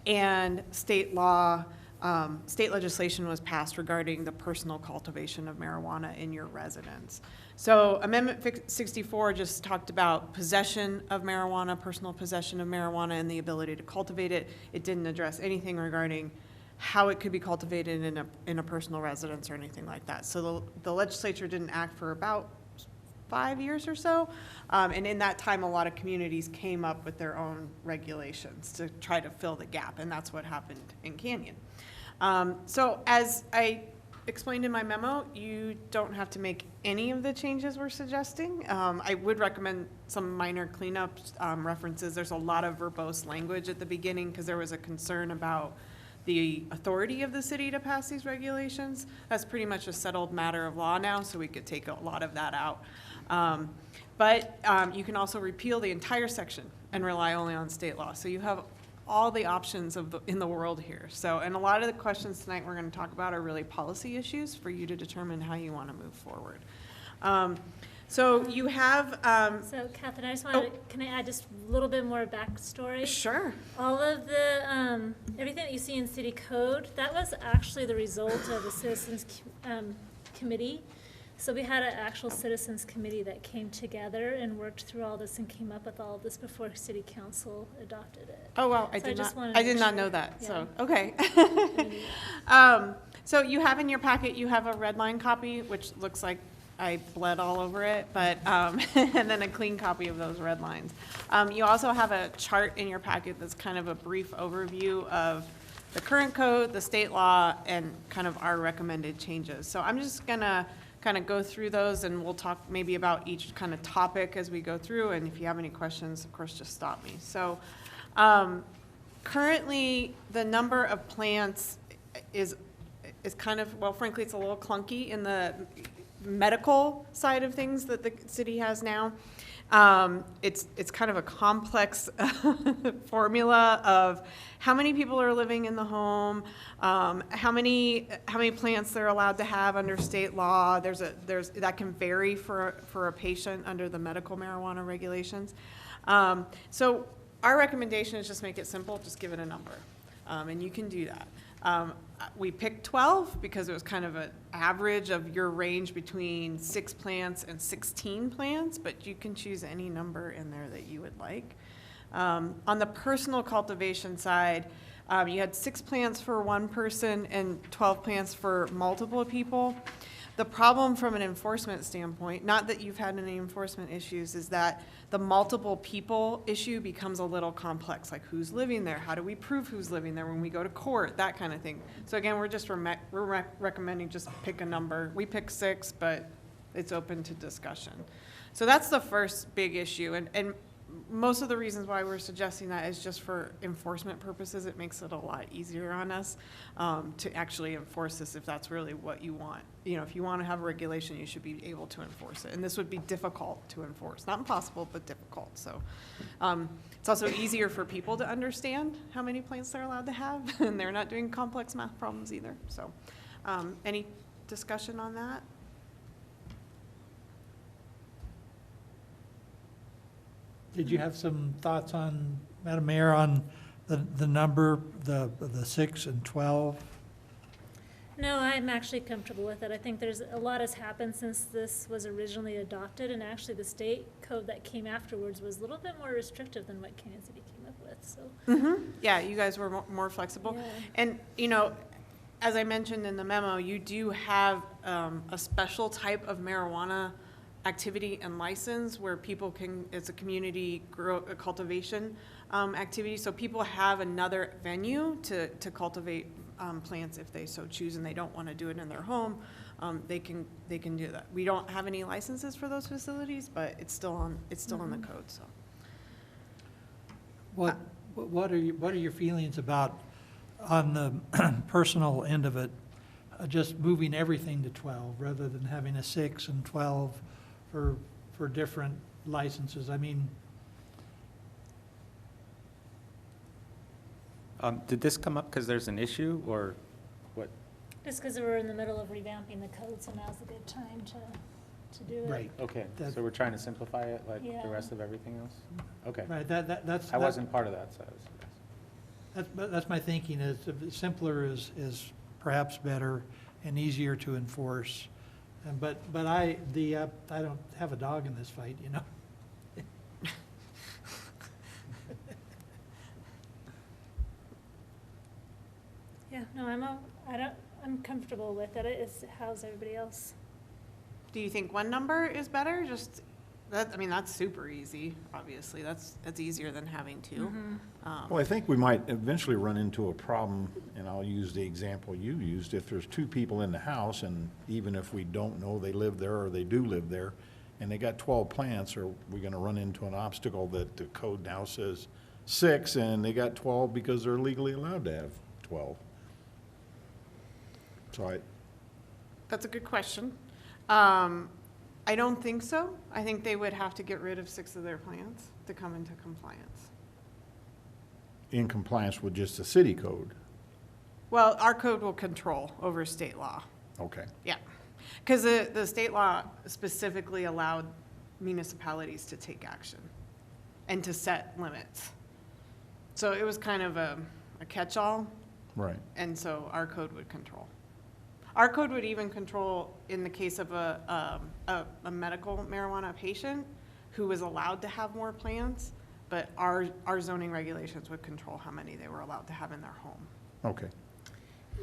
[SPEAKER 10] and state legislation was passed regarding the personal cultivation of marijuana in your residence. So Amendment 64 just talked about possession of marijuana, personal possession of marijuana, and the ability to cultivate it. It didn't address anything regarding how it could be cultivated in a personal residence or anything like that. So the legislature didn't act for about 5 years or so. And in that time, a lot of communities came up with their own regulations to try to fill the gap, and that's what happened in Canyon. So as I explained in my memo, you don't have to make any of the changes we're suggesting. I would recommend some minor cleanups, references. There's a lot of verbose language at the beginning because there was a concern about the authority of the city to pass these regulations. That's pretty much a settled matter of law now, so we could take a lot of that out. But you can also repeal the entire section and rely only on state law. So you have all the options in the world here. So, and a lot of the questions tonight we're going to talk about are really policy issues for you to determine how you want to move forward. So you have.
[SPEAKER 1] So Catherine, I just wanted, can I add just a little bit more backstory?
[SPEAKER 10] Sure.
[SPEAKER 1] All of the, everything that you see in city code, that was actually the result of the citizens committee. So we had an actual citizens committee that came together and worked through all this and came up with all of this before city council adopted it.
[SPEAKER 10] Oh, wow,
[SPEAKER 1] So
[SPEAKER 10] I did
[SPEAKER 1] just
[SPEAKER 10] not,
[SPEAKER 1] wanted
[SPEAKER 10] I
[SPEAKER 1] to
[SPEAKER 10] did
[SPEAKER 1] make
[SPEAKER 10] not
[SPEAKER 1] sure.
[SPEAKER 10] know that,
[SPEAKER 1] Yeah.
[SPEAKER 10] so, okay. So you have in your packet, you have a red line copy, which looks like I bled all over it, but, and then a clean copy of those red lines. You also have a chart in your packet that's kind of a brief overview of the current code, the state law, and kind of our recommended changes. So I'm just gonna kind of go through those, and we'll talk maybe about each kind of topic as we go through, and if you have any questions, of course, just stop me. So currently, the number of plants is kind of, well, frankly, it's a little clunky in the medical side of things that the city has now. It's kind of a complex formula of how many people are living in the home, how many plants they're allowed to have under state law. That can vary for a patient under the medical marijuana regulations. So our recommendation is just make it simple, just give it a number, and you can do that. We picked 12 because it was kind of an average of your range between 6 plants and 16 plants, but you can choose any number in there that you would like. On the personal cultivation side, you had 6 plants for one person and 12 plants for multiple people. The problem from an enforcement standpoint, not that you've had any enforcement issues, is that the multiple people issue becomes a little complex, like who's living there, how do we prove who's living there when we go to court, that kind of thing. So again, we're just recommending just pick a number. We pick 6, but it's open to discussion. So that's the first big issue, and most of the reasons why we're suggesting that is just for enforcement purposes. It makes it a lot easier on us to actually enforce this if that's really what you want. You know, if you want to have a regulation, you should be able to enforce it. And this would be difficult to enforce. Not impossible, but difficult. So it's also easier for people to understand how many plants they're allowed to have, and they're not doing complex math problems either. So any discussion on that?
[SPEAKER 3] Did you have some thoughts on, Madam Mayor, on the number, the 6 and 12?
[SPEAKER 1] No, I'm actually comfortable with it. I think there's, a lot has happened since this was originally adopted, and actually the state code that came afterwards was a little bit more restrictive than what Canyon City came up with, so.
[SPEAKER 10] Yeah, you guys were more flexible.
[SPEAKER 1] Yeah.
[SPEAKER 10] And, you know, as I mentioned in the memo, you do have a special type of marijuana activity and license where people can, it's a community cultivation activity, so people have another venue to cultivate plants if they so choose, and they don't want to do it in their home, they can do that. We don't have any licenses for those facilities, but it's still in the code, so.
[SPEAKER 3] What are your feelings about, on the personal end of it, just moving everything to 12 rather than having a 6 and 12 for different licenses? I mean,
[SPEAKER 7] Did this come up because there's an issue, or what?
[SPEAKER 1] Just because we're in the middle of revamping the code, so now's a good time to do it.
[SPEAKER 3] right,
[SPEAKER 7] Okay,
[SPEAKER 3] That-
[SPEAKER 7] so we're trying to simplify it like
[SPEAKER 1] Yeah.
[SPEAKER 7] the rest of everything else? Okay.
[SPEAKER 3] right, that's.
[SPEAKER 7] I wasn't part of that, so I was.
[SPEAKER 3] That's my thinking, is simpler is perhaps better and easier to enforce. But I don't have a dog in this fight, you know?
[SPEAKER 1] Yeah, no, I'm comfortable with it. How's everybody else?
[SPEAKER 10] Do you think one number is better? Just, I mean, that's super easy, obviously. That's easier than having two.
[SPEAKER 13] Well, I think we might eventually run into a problem, and I'll use the example you used. If there's two people in the house, and even if we don't know they live there or they do live there, and they got 12 plants, are we gonna run into an obstacle that the code now says 6, and they got 12 because they're legally allowed to have 12? So
[SPEAKER 10] That's a good question. I don't think so. I think they would have to get rid of 6 of their plants to come into compliance.
[SPEAKER 13] in compliance with just the city code,
[SPEAKER 10] Well, our code will control over state law.
[SPEAKER 13] okay.
[SPEAKER 10] Yeah. Because the state law specifically allowed municipalities to take action and to set limits. So it was kind of a catch-all,
[SPEAKER 13] Right.
[SPEAKER 10] and so our code would control. Our code would even control in the case of a medical marijuana patient who was allowed to have more plants, but our zoning regulations would control how many they were allowed to have in their home.
[SPEAKER 13] Okay.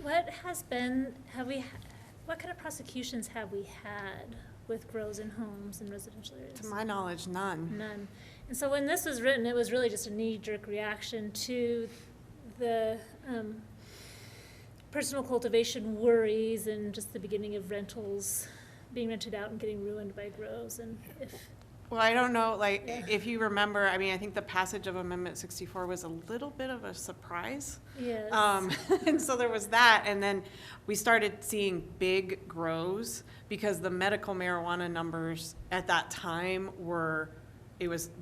[SPEAKER 1] What has been, what kind of prosecutions have we had with grows in homes in residential areas?
[SPEAKER 10] To my knowledge, none.
[SPEAKER 1] None. And so when this was written, it was really just a knee-jerk reaction to the personal cultivation worries and just the beginning of rentals being rented out and getting ruined by grows. And
[SPEAKER 10] Well, I don't know, like,
[SPEAKER 1] Yeah.
[SPEAKER 10] if you remember, I mean, I think the passage of Amendment 64 was a little bit of a surprise.
[SPEAKER 1] yes.
[SPEAKER 10] And so there was that, and then we started seeing big grows because the medical marijuana numbers at that time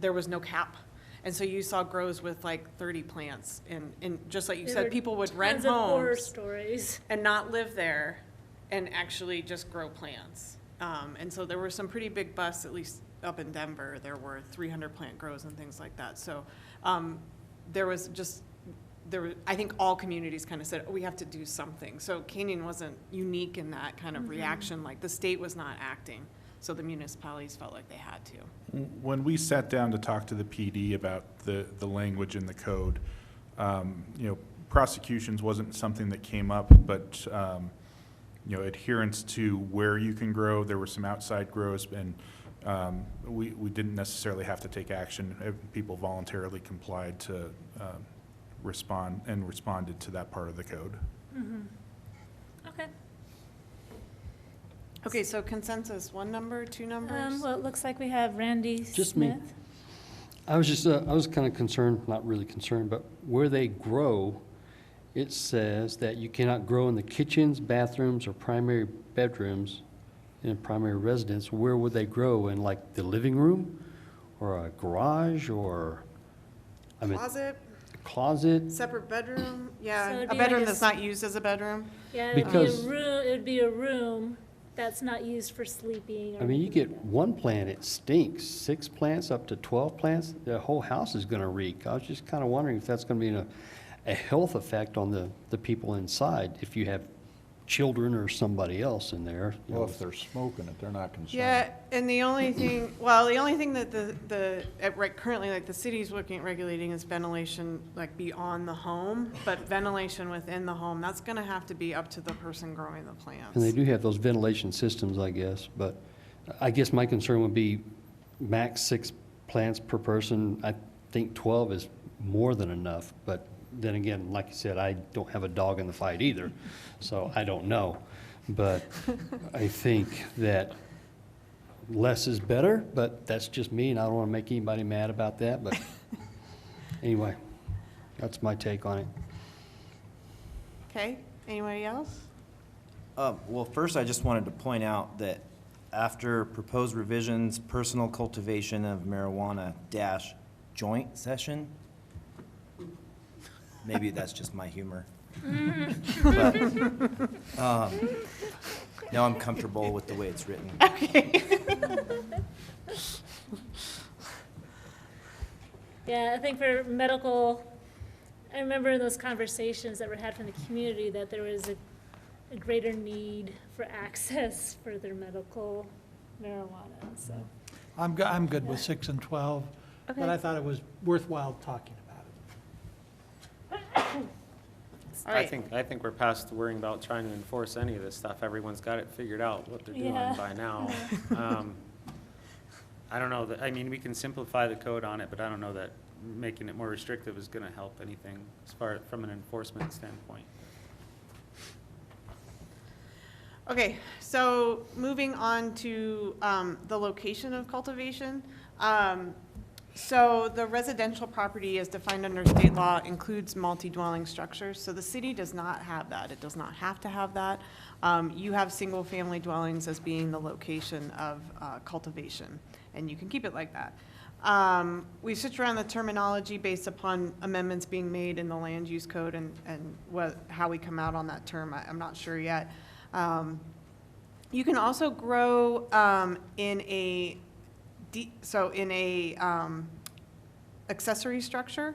[SPEAKER 10] there was no cap. And so you saw grows with like 30 plants, and just like you
[SPEAKER 1] There
[SPEAKER 10] said,
[SPEAKER 1] were
[SPEAKER 10] people would rent
[SPEAKER 1] tons of horror
[SPEAKER 10] homes
[SPEAKER 1] stories.
[SPEAKER 10] and not live there and actually just grow plants. And so there were some pretty big busts, at least up in Denver. There were 300 plant grows and things like that. So I think all communities kind of said, oh, we have to do something. So Canyon wasn't unique in that kind of reaction, like the state was not acting. So the municipalities felt like they had to.
[SPEAKER 6] When we sat down to talk to the PD about the language in the code, prosecutions wasn't something that came up, but, adherence to where you can grow, there were some outside grows, and we didn't necessarily have to take action. People voluntarily complied to responded to that part of the code.
[SPEAKER 1] Okay.
[SPEAKER 10] Okay, so consensus, one number, two numbers?
[SPEAKER 1] Well, it looks like we have Randy
[SPEAKER 8] Just me.
[SPEAKER 1] Smith.
[SPEAKER 8] I was kind of concerned, not really concerned, but where they grow, it says that you cannot grow in the kitchens, bathrooms, or primary bedrooms in a primary residence. Where would they grow? In like the living room or a garage or, closet?
[SPEAKER 10] Separate bedroom,
[SPEAKER 1] So
[SPEAKER 10] yeah,
[SPEAKER 1] it'd
[SPEAKER 10] a
[SPEAKER 1] be
[SPEAKER 10] bedroom
[SPEAKER 1] like
[SPEAKER 10] that's not used as a bedroom.
[SPEAKER 1] Yeah,
[SPEAKER 8] Because-
[SPEAKER 1] it would be a room that's not used for sleeping. Or
[SPEAKER 8] I mean, you get one plant, it stinks. 6 plants, up to 12 plants, the whole house is gonna reek. I was just kind of wondering if that's gonna be a health effect on the people inside. If you have children or somebody else in there. you
[SPEAKER 13] Well,
[SPEAKER 8] know.
[SPEAKER 13] if they're smoking it, they're not concerned.
[SPEAKER 10] Yeah, and the only thing, that right, currently, like, the city's looking at regulating is ventilation, like, beyond the home, but ventilation within the home, that's gonna have to be up to the person growing the plants.
[SPEAKER 8] And they do have those ventilation systems, I guess, but I guess my concern would be max 6 plants per person. I think 12 is more than enough, but then again, like you said, I don't have a dog in the fight either, so I don't know. But I think that less is better, but that's just me, and I don't want to make anybody mad about that, but anyway, that's my take on it.
[SPEAKER 10] Okay, anybody else?
[SPEAKER 14] Well, first, I just wanted to point out that after proposed revisions, personal cultivation of marijuana dash joint session, maybe that's just my humor. But now I'm comfortable with the way it's written.
[SPEAKER 1] Yeah, I think for medical, I remember in those conversations that were had from the community that there was a greater need for access for their medical marijuana, so.
[SPEAKER 3] I'm good with 6 and 12, but
[SPEAKER 1] Okay.
[SPEAKER 3] I thought it was worthwhile talking about it.
[SPEAKER 10] All right.
[SPEAKER 7] I think we're past worrying about trying to enforce any of this stuff. Everyone's got it figured out what they're doing
[SPEAKER 1] Yeah.
[SPEAKER 7] by now. I don't know that, I mean, we can simplify the code on it, but I don't know that making it more restrictive is gonna help anything as far, from an enforcement standpoint.
[SPEAKER 10] Okay, so moving on to the location of cultivation. So the residential property as defined under state law includes multi-dwelling structures. So the city does not have that. It does not have to have that. You have single-family dwellings as being the location of cultivation, and you can keep it like that. We switched around the terminology based upon amendments being made in the land use code and how we come out on that term. I'm not sure yet. You can also grow in a accessory structure.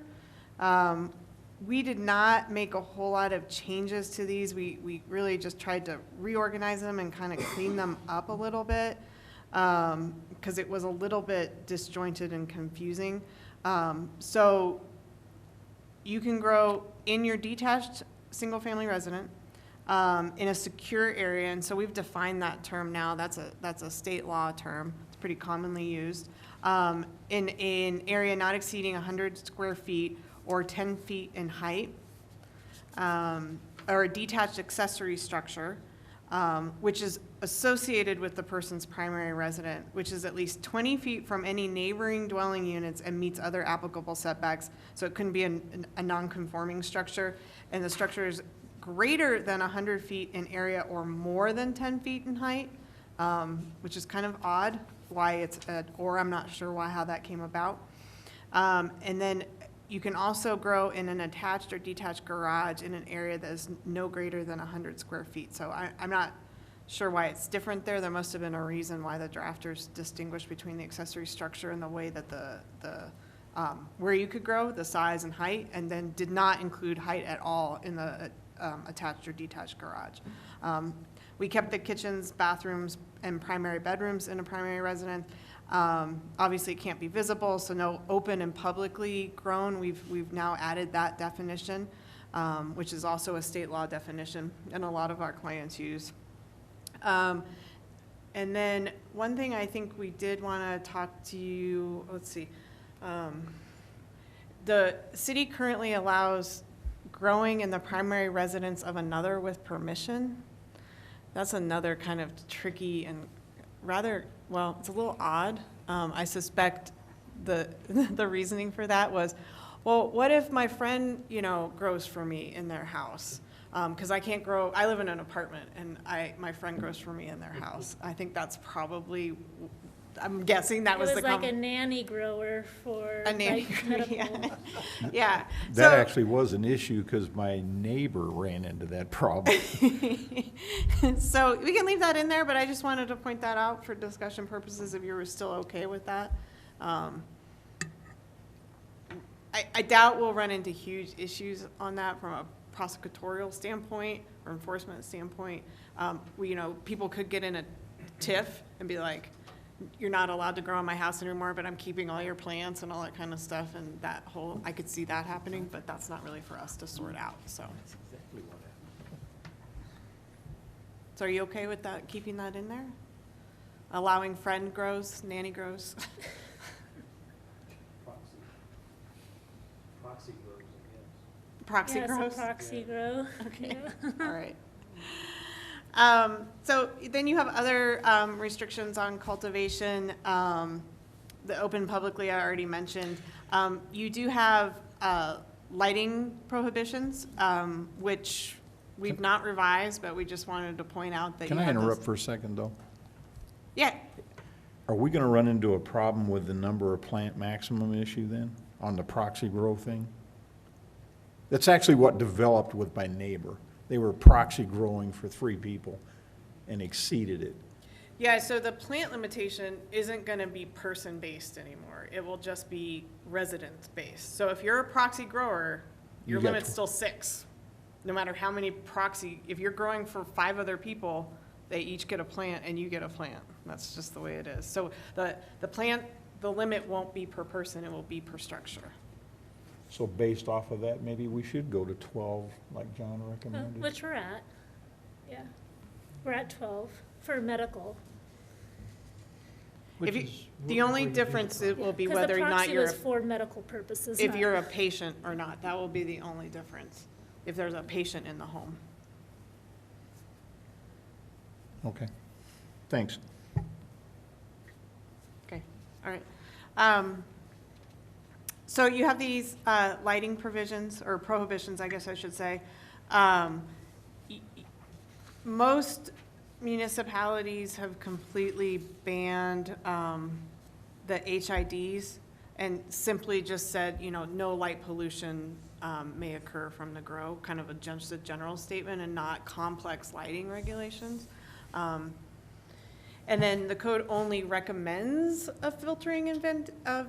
[SPEAKER 10] We did not make a whole lot of changes to these. We really just tried to reorganize them and kind of clean them up a little bit because it was a little bit disjointed and confusing. So you can grow in your detached single-family resident in a secure area, and so we've defined that term now. That's a state law term. It's pretty commonly used. In an area not exceeding 100 square feet or 10 feet in height, or a detached accessory structure, which is associated with the person's primary resident, which is at least 20 feet from any neighboring dwelling units and meets other applicable setbacks. So it couldn't be a non-conforming structure, and the structure is greater than 100 feet in area or more than 10 feet in height, which is kind of odd why it's, or I'm not sure how that came about. And then you can also grow in an attached or detached garage in an area that is no greater than 100 square feet. So I'm not sure why it's different there. There must have been a reason why the drafters distinguished between the accessory structure and the way that where you could grow, the size and height, and then did not include height at all in the attached or detached garage. We kept the kitchens, bathrooms, and primary bedrooms in a primary residence. Obviously, it can't be visible, so no open and publicly grown. We've now added that definition, which is also a state law definition, and a lot of our clients use. And then one thing I think we did want to talk to you, let's see. The city currently allows growing in the primary residence of another with permission. That's another kind of tricky and rather, well, it's a little odd. I suspect the reasoning for that was, well, what if my friend, grows for me in their house? Because I can't grow, I live in an apartment, and my friend grows for me in their house. I think that's probably, I'm guessing that was the
[SPEAKER 1] It was like a nanny grower for
[SPEAKER 10] A nanny
[SPEAKER 1] like,
[SPEAKER 10] grower,
[SPEAKER 1] medical.
[SPEAKER 10] yeah.
[SPEAKER 13] That
[SPEAKER 10] So-
[SPEAKER 13] actually was an issue because my neighbor ran into that problem.
[SPEAKER 10] So we can leave that in there, but I just wanted to point that out for discussion purposes if you were still okay with that. I doubt we'll run into huge issues on that from a prosecutorial standpoint or enforcement standpoint, people could get in a tiff and be like, you're not allowed to grow in my house anymore, but I'm keeping all your plants and all that kind of stuff, and I could see that happening, but that's not really for us to sort out, so. So are you okay with that, keeping that in there? Allowing friend grows, nanny grows?
[SPEAKER 11] Proxy grows, I guess.
[SPEAKER 10] Proxy
[SPEAKER 1] Yes, a
[SPEAKER 10] grows?
[SPEAKER 1] proxy grow.
[SPEAKER 10] Okay,
[SPEAKER 1] Yeah.
[SPEAKER 10] all right. So then you have other restrictions on cultivation. The open publicly, I already mentioned. You do have lighting prohibitions, which we've not revised, but we just wanted to point out that you
[SPEAKER 13] Can I
[SPEAKER 10] have
[SPEAKER 13] interrupt
[SPEAKER 10] those.
[SPEAKER 13] for a second, though?
[SPEAKER 10] Yeah,
[SPEAKER 13] Are we gonna run into a problem with the number of plant maximum issue then, on the proxy grow thing? That's actually what developed with my neighbor. They were proxy growing for 3 people and exceeded it.
[SPEAKER 10] yeah, so the plant limitation isn't gonna be person-based anymore. It will just be residence-based. So if you're a proxy grower, your
[SPEAKER 13] You got
[SPEAKER 10] limit's still 6. No matter how many if you're growing for 5 other people, they each get a plant and you get a plant. That's just the way it is. So the limit won't be per person, it will be per structure.
[SPEAKER 13] So based off of that, maybe we should go to 12, like John recommended.
[SPEAKER 1] Which we're at, yeah. We're at 12 for medical.
[SPEAKER 3] Which
[SPEAKER 10] If you,
[SPEAKER 3] is
[SPEAKER 10] the
[SPEAKER 3] what
[SPEAKER 10] only
[SPEAKER 3] we do
[SPEAKER 10] difference it will be
[SPEAKER 1] 'Cause
[SPEAKER 10] whether or
[SPEAKER 1] the
[SPEAKER 10] not
[SPEAKER 1] proxy
[SPEAKER 10] you're,
[SPEAKER 1] was for medical purposes,
[SPEAKER 10] if
[SPEAKER 1] not-
[SPEAKER 10] you're a patient or not. That will be the only difference, if there's a patient in the home.
[SPEAKER 13] Okay, thanks.
[SPEAKER 10] Okay, all right. So you have these lighting provisions, or prohibitions, I guess I should say. Most municipalities have completely banned the HIDs and simply just said, no light pollution may occur from the grow, kind of just a general statement and not complex lighting regulations. And then the code only recommends a filtering and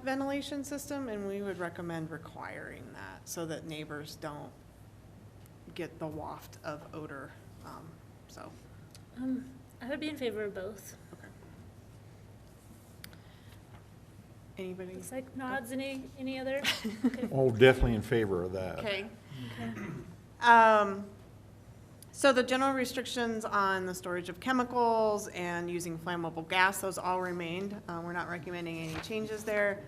[SPEAKER 10] ventilation system, and we would recommend requiring that so that neighbors don't get the waft of odor, so.
[SPEAKER 1] I would be in favor of both.
[SPEAKER 10] Okay. Anybody?
[SPEAKER 1] Looks like nods, any other? Okay.
[SPEAKER 13] Oh, definitely in favor of that.
[SPEAKER 10] Okay.
[SPEAKER 1] Okay.
[SPEAKER 10] So the general restrictions on the storage of chemicals and using flammable gas, those all remained. We're not recommending any changes there.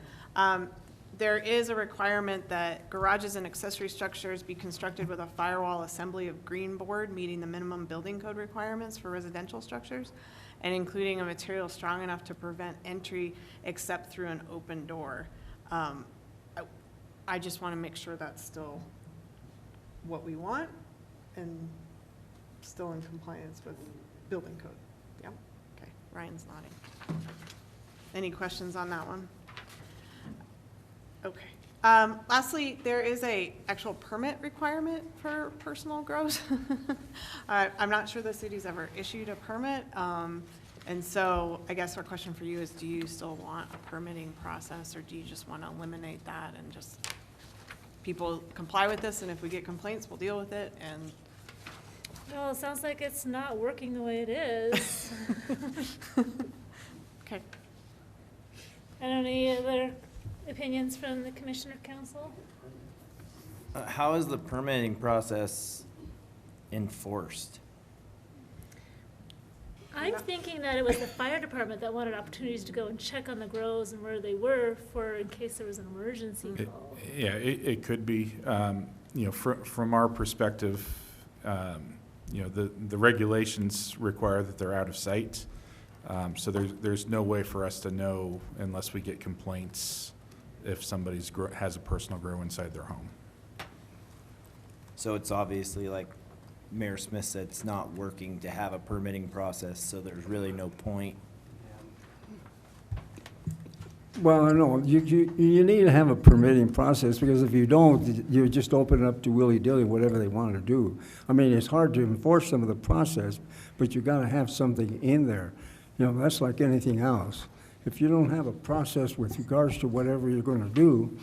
[SPEAKER 10] There is a requirement that garages and accessory structures be constructed with a firewall assembly of green board, meeting the minimum building code requirements for residential structures, and including a material strong enough to prevent entry except through an open door. I just want to make sure that's still what we want and still in compliance with building code. Yeah, okay, Ryan's nodding. Any questions on that one? Okay. Lastly, there is a actual permit requirement for personal grows. I'm not sure the city's ever issued a permit. And so I guess our question for you is, do you still want a permitting process, or do you just want to eliminate that and just people comply with this, and if we get complaints, we'll deal with it? And
[SPEAKER 1] Well, it sounds like it's not working the way it is.
[SPEAKER 10] okay.
[SPEAKER 1] I don't know, any other opinions from the Commissioner Council?
[SPEAKER 14] How is the permitting process enforced?
[SPEAKER 1] I'm thinking that it was the fire department that wanted opportunities to go and check on the grows and where they were for, in case there was an emergency call.
[SPEAKER 6] Yeah, it could be. From our perspective, the regulations require that they're out of sight. So there's no way for us to know unless we get complaints if somebody's has a personal grow inside their home.
[SPEAKER 14] So it's obviously, like Mayor Smith said, it's not working to have a permitting process, so there's really no point.
[SPEAKER 12] Well, no, you need to have a permitting process, because if you don't, you just open it up to willy-nilly, whatever they want to do. I mean, it's hard to enforce some of the process, but you got to have something in there. That's like anything else. If you don't have a process with regards to whatever you're going to do,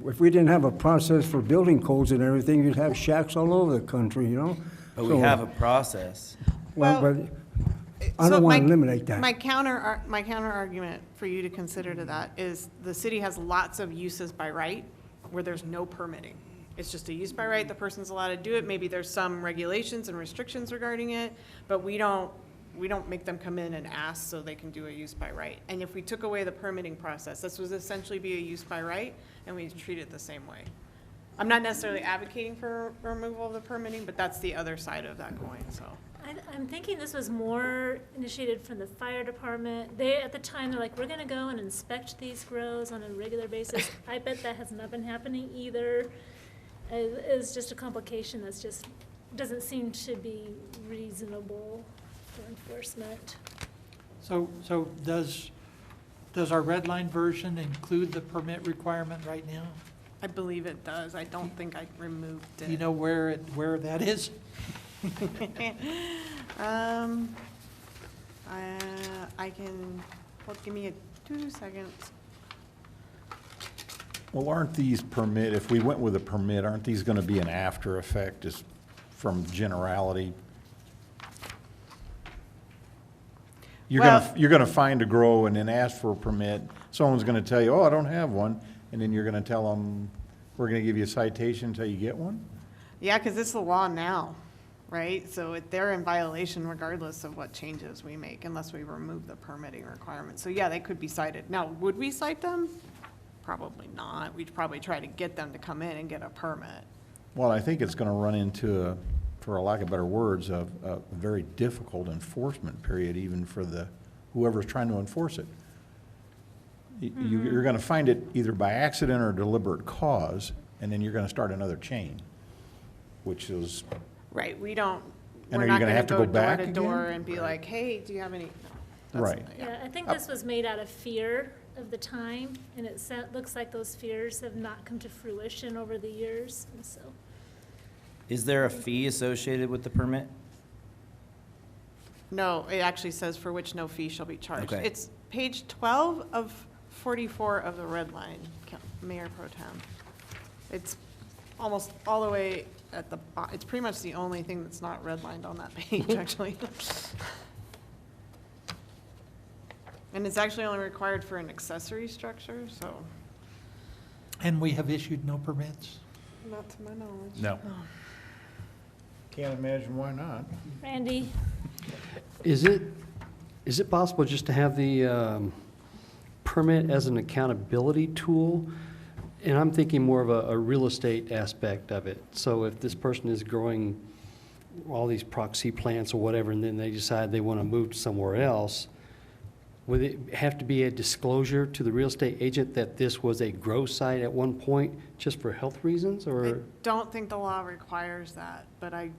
[SPEAKER 12] If we didn't have a process for building codes and everything, you'd have shacks all over the country, you know?
[SPEAKER 14] But we
[SPEAKER 12] So-
[SPEAKER 14] have a process.
[SPEAKER 12] Well,
[SPEAKER 10] Well,
[SPEAKER 12] but I
[SPEAKER 10] So
[SPEAKER 12] don't want
[SPEAKER 10] my-
[SPEAKER 12] to eliminate that.
[SPEAKER 10] My counter argument for you to consider to that is the city has lots of uses by right where there's no permitting. It's just a use by right, the person's allowed to do it, maybe there's some regulations and restrictions regarding it, but we don't make them come in and ask so they can do a use by right. And if we took away the permitting process, this would essentially be a use by right, and we treat it the same way. I'm not necessarily advocating for removal of the permitting, but that's the other side of that coin, so.
[SPEAKER 1] I'm thinking this was more initiated from the fire department. They, at the time, they're like, we're gonna go and inspect these grows on a regular basis. I bet that has not been happening either. It's just a complication that's just, doesn't seem to be reasonable for enforcement.
[SPEAKER 3] So does our red line version include the permit requirement right now?
[SPEAKER 10] I believe it does. I don't think I removed it.
[SPEAKER 3] Do you know where that is?
[SPEAKER 10] I can, well, give me 2 seconds.
[SPEAKER 13] Well, aren't these permit, if we went with a permit, aren't these gonna be an after effect just from generality?
[SPEAKER 10] Well-
[SPEAKER 13] You're gonna find a grow and then ask for a permit. Someone's gonna tell you, oh, I don't have one, and then you're gonna tell them, we're gonna give you a citation until you get one?
[SPEAKER 10] Yeah, because it's the law now, right? So they're in violation regardless of what changes we make unless we remove the permitting requirement. So yeah, they could be cited. Now, would we cite them? Probably not. We'd probably try to get them to come in and get a permit.
[SPEAKER 13] Well, I think it's gonna run into, for a lack of better words, a very difficult enforcement period even for whoever's trying to enforce it. You're gonna find it either by accident or deliberate cause, and then you're gonna start another chain, which is,
[SPEAKER 10] Right, we're
[SPEAKER 13] And are
[SPEAKER 10] not
[SPEAKER 13] you gonna
[SPEAKER 10] gonna
[SPEAKER 13] have to
[SPEAKER 10] go
[SPEAKER 13] go
[SPEAKER 10] door
[SPEAKER 13] back
[SPEAKER 10] to door
[SPEAKER 13] again?
[SPEAKER 10] and be like, hey, do you have any? That's-
[SPEAKER 13] right.
[SPEAKER 1] Yeah, I think this was made out of fear of the time, and it looks like those fears have not come to fruition over the years, and so.
[SPEAKER 14] Is there a fee associated with the permit?
[SPEAKER 10] No, it actually says for which no fee shall be charged.
[SPEAKER 14] Okay.
[SPEAKER 10] It's page 12 of 44 of the red line, Mayor Pro Tem. It's almost all the way at the, it's pretty much the only thing that's not redlined on that page, actually. And it's actually only required for an accessory structure, so,
[SPEAKER 3] And we have issued no permits?
[SPEAKER 10] not to my knowledge.
[SPEAKER 13] No. Can't imagine why not.
[SPEAKER 1] Randy?
[SPEAKER 8] Is it possible just to have the permit as an accountability tool? And I'm thinking more of a real estate aspect of it. So if this person is growing all these proxy plants or whatever, and then they decide they want to move somewhere else, would it have to be a disclosure to the real estate agent that this was a grow site at one point, just for health reasons,
[SPEAKER 10] I
[SPEAKER 8] or?
[SPEAKER 10] don't think the law requires that, but I'm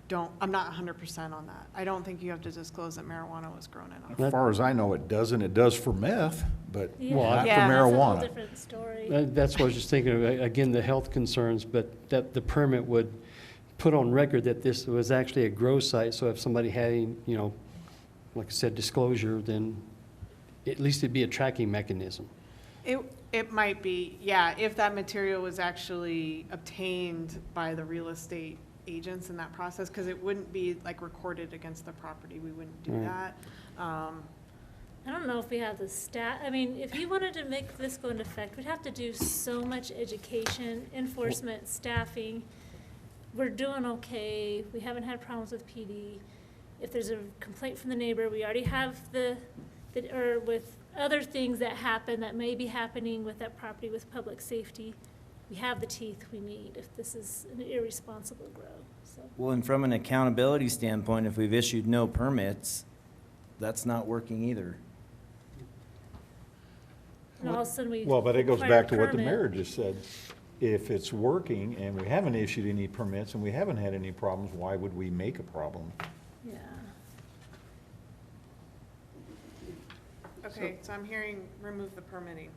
[SPEAKER 10] not 100% on that. I don't think you have to disclose that marijuana was grown in.
[SPEAKER 13] As far as I know, it doesn't. It does for meth, but
[SPEAKER 1] Yeah.
[SPEAKER 13] not for
[SPEAKER 10] Yeah.
[SPEAKER 1] That's a whole
[SPEAKER 13] marijuana.
[SPEAKER 1] different story.
[SPEAKER 8] That's what I was just thinking of, again, the health concerns, but that the permit would put on record that this was actually a grow site, so if somebody had, like I said, disclosure, then at least it'd be a tracking mechanism.
[SPEAKER 10] It might be, yeah, if that material was actually obtained by the real estate agents in that process, because it wouldn't be like recorded against the property, we wouldn't do
[SPEAKER 8] Right.
[SPEAKER 10] that.
[SPEAKER 1] I don't know if we have the I mean, if you wanted to make this go into effect, we'd have to do so much education, enforcement, staffing. We're doing okay. We haven't had problems with PD. If there's a complaint from the neighbor, we already have or with other things that happen that may be happening with that property with public safety. We have the teeth we need if this is an irresponsible grow, so.
[SPEAKER 14] Well, and from an accountability standpoint, if we've issued no permits, that's not working either.
[SPEAKER 1] And all of a sudden we
[SPEAKER 13] Well, but it goes
[SPEAKER 1] require
[SPEAKER 13] back to what the
[SPEAKER 1] permit.
[SPEAKER 13] mayor just said. If it's working and we haven't issued any permits and we haven't had any problems, why would we make a problem?
[SPEAKER 1] Yeah.
[SPEAKER 10] Okay, so I'm hearing remove the permitting.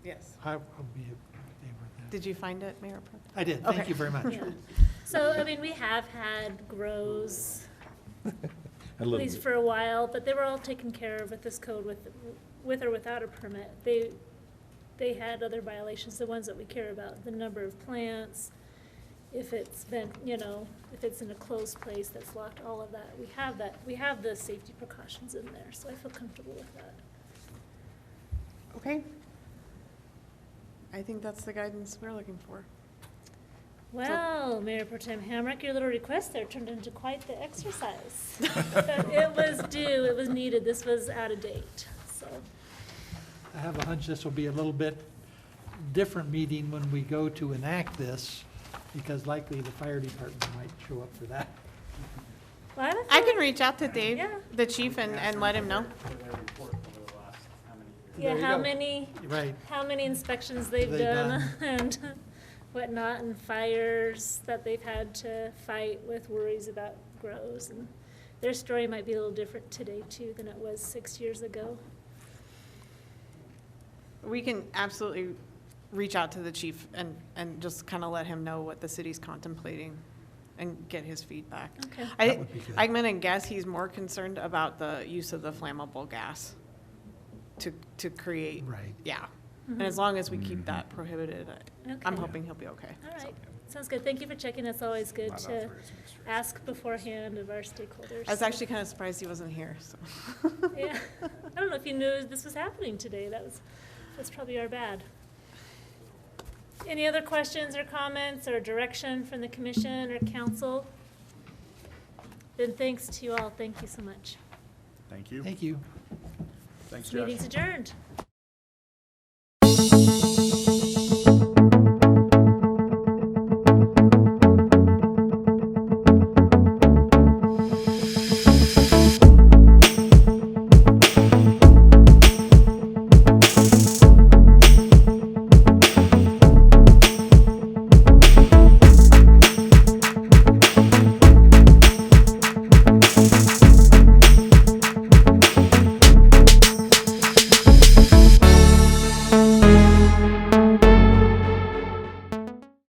[SPEAKER 10] Yes.
[SPEAKER 3] I'll be in favor of that.
[SPEAKER 10] Did you find it, Mayor Pro?
[SPEAKER 3] I did, thank
[SPEAKER 10] Okay.
[SPEAKER 3] you very much.
[SPEAKER 1] Yeah. So, I mean, we have had grows,
[SPEAKER 13] A
[SPEAKER 1] at
[SPEAKER 13] little
[SPEAKER 1] least
[SPEAKER 13] bit.
[SPEAKER 1] for a while, but they were all taken care of with this code with or without a permit. they had other violations, the ones that we care about, the number of plants, if it's been, you know, if it's in a closed place that's locked, all of that. We have the safety precautions in there, so I feel comfortable with that.
[SPEAKER 10] Okay. I think that's the guidance we're looking for.
[SPEAKER 1] Well, Mayor Pro Tem Hamrick, your little request there turned into quite the exercise. But it was due, it was needed, this was out of date, so.
[SPEAKER 3] I have a hunch this will be a little bit different meeting when we go to enact this, because likely the fire department might show up for that.
[SPEAKER 1] Well, have a
[SPEAKER 10] I
[SPEAKER 1] feeling-
[SPEAKER 10] can reach out to Dave,
[SPEAKER 1] Yeah.
[SPEAKER 10] the chief, and let him know.
[SPEAKER 1] Yeah,
[SPEAKER 3] There you
[SPEAKER 1] how
[SPEAKER 3] go.
[SPEAKER 1] many,
[SPEAKER 3] Right.
[SPEAKER 1] how many inspections they've
[SPEAKER 3] They've
[SPEAKER 1] done and whatnot, and fires that they've had to fight with worries about grows. And their story might be a little different today too than it was 6 years ago.
[SPEAKER 10] We can absolutely reach out to the chief and just kind of let him know what the city's contemplating and get his feedback.
[SPEAKER 1] Okay.
[SPEAKER 3] That would be good.
[SPEAKER 10] I'm gonna guess he's more concerned about the use of the flammable gas to create.
[SPEAKER 3] Right.
[SPEAKER 10] Yeah. And as long as we keep that prohibited, I'm
[SPEAKER 1] Okay.
[SPEAKER 10] hoping he'll be okay.
[SPEAKER 1] All right, sounds good. Thank you for checking. It's always good to ask beforehand of our stakeholders.
[SPEAKER 10] I was actually kind of surprised he wasn't here, so.
[SPEAKER 1] Yeah, I don't know if you knew this was happening today. That's probably our bad. Any other questions or comments or direction from the commission or council? Then thanks to you all. Thank you so much.
[SPEAKER 6] Thank you.
[SPEAKER 3] Thank you.
[SPEAKER 6] Thanks, Josh.
[SPEAKER 1] Meeting's adjourned.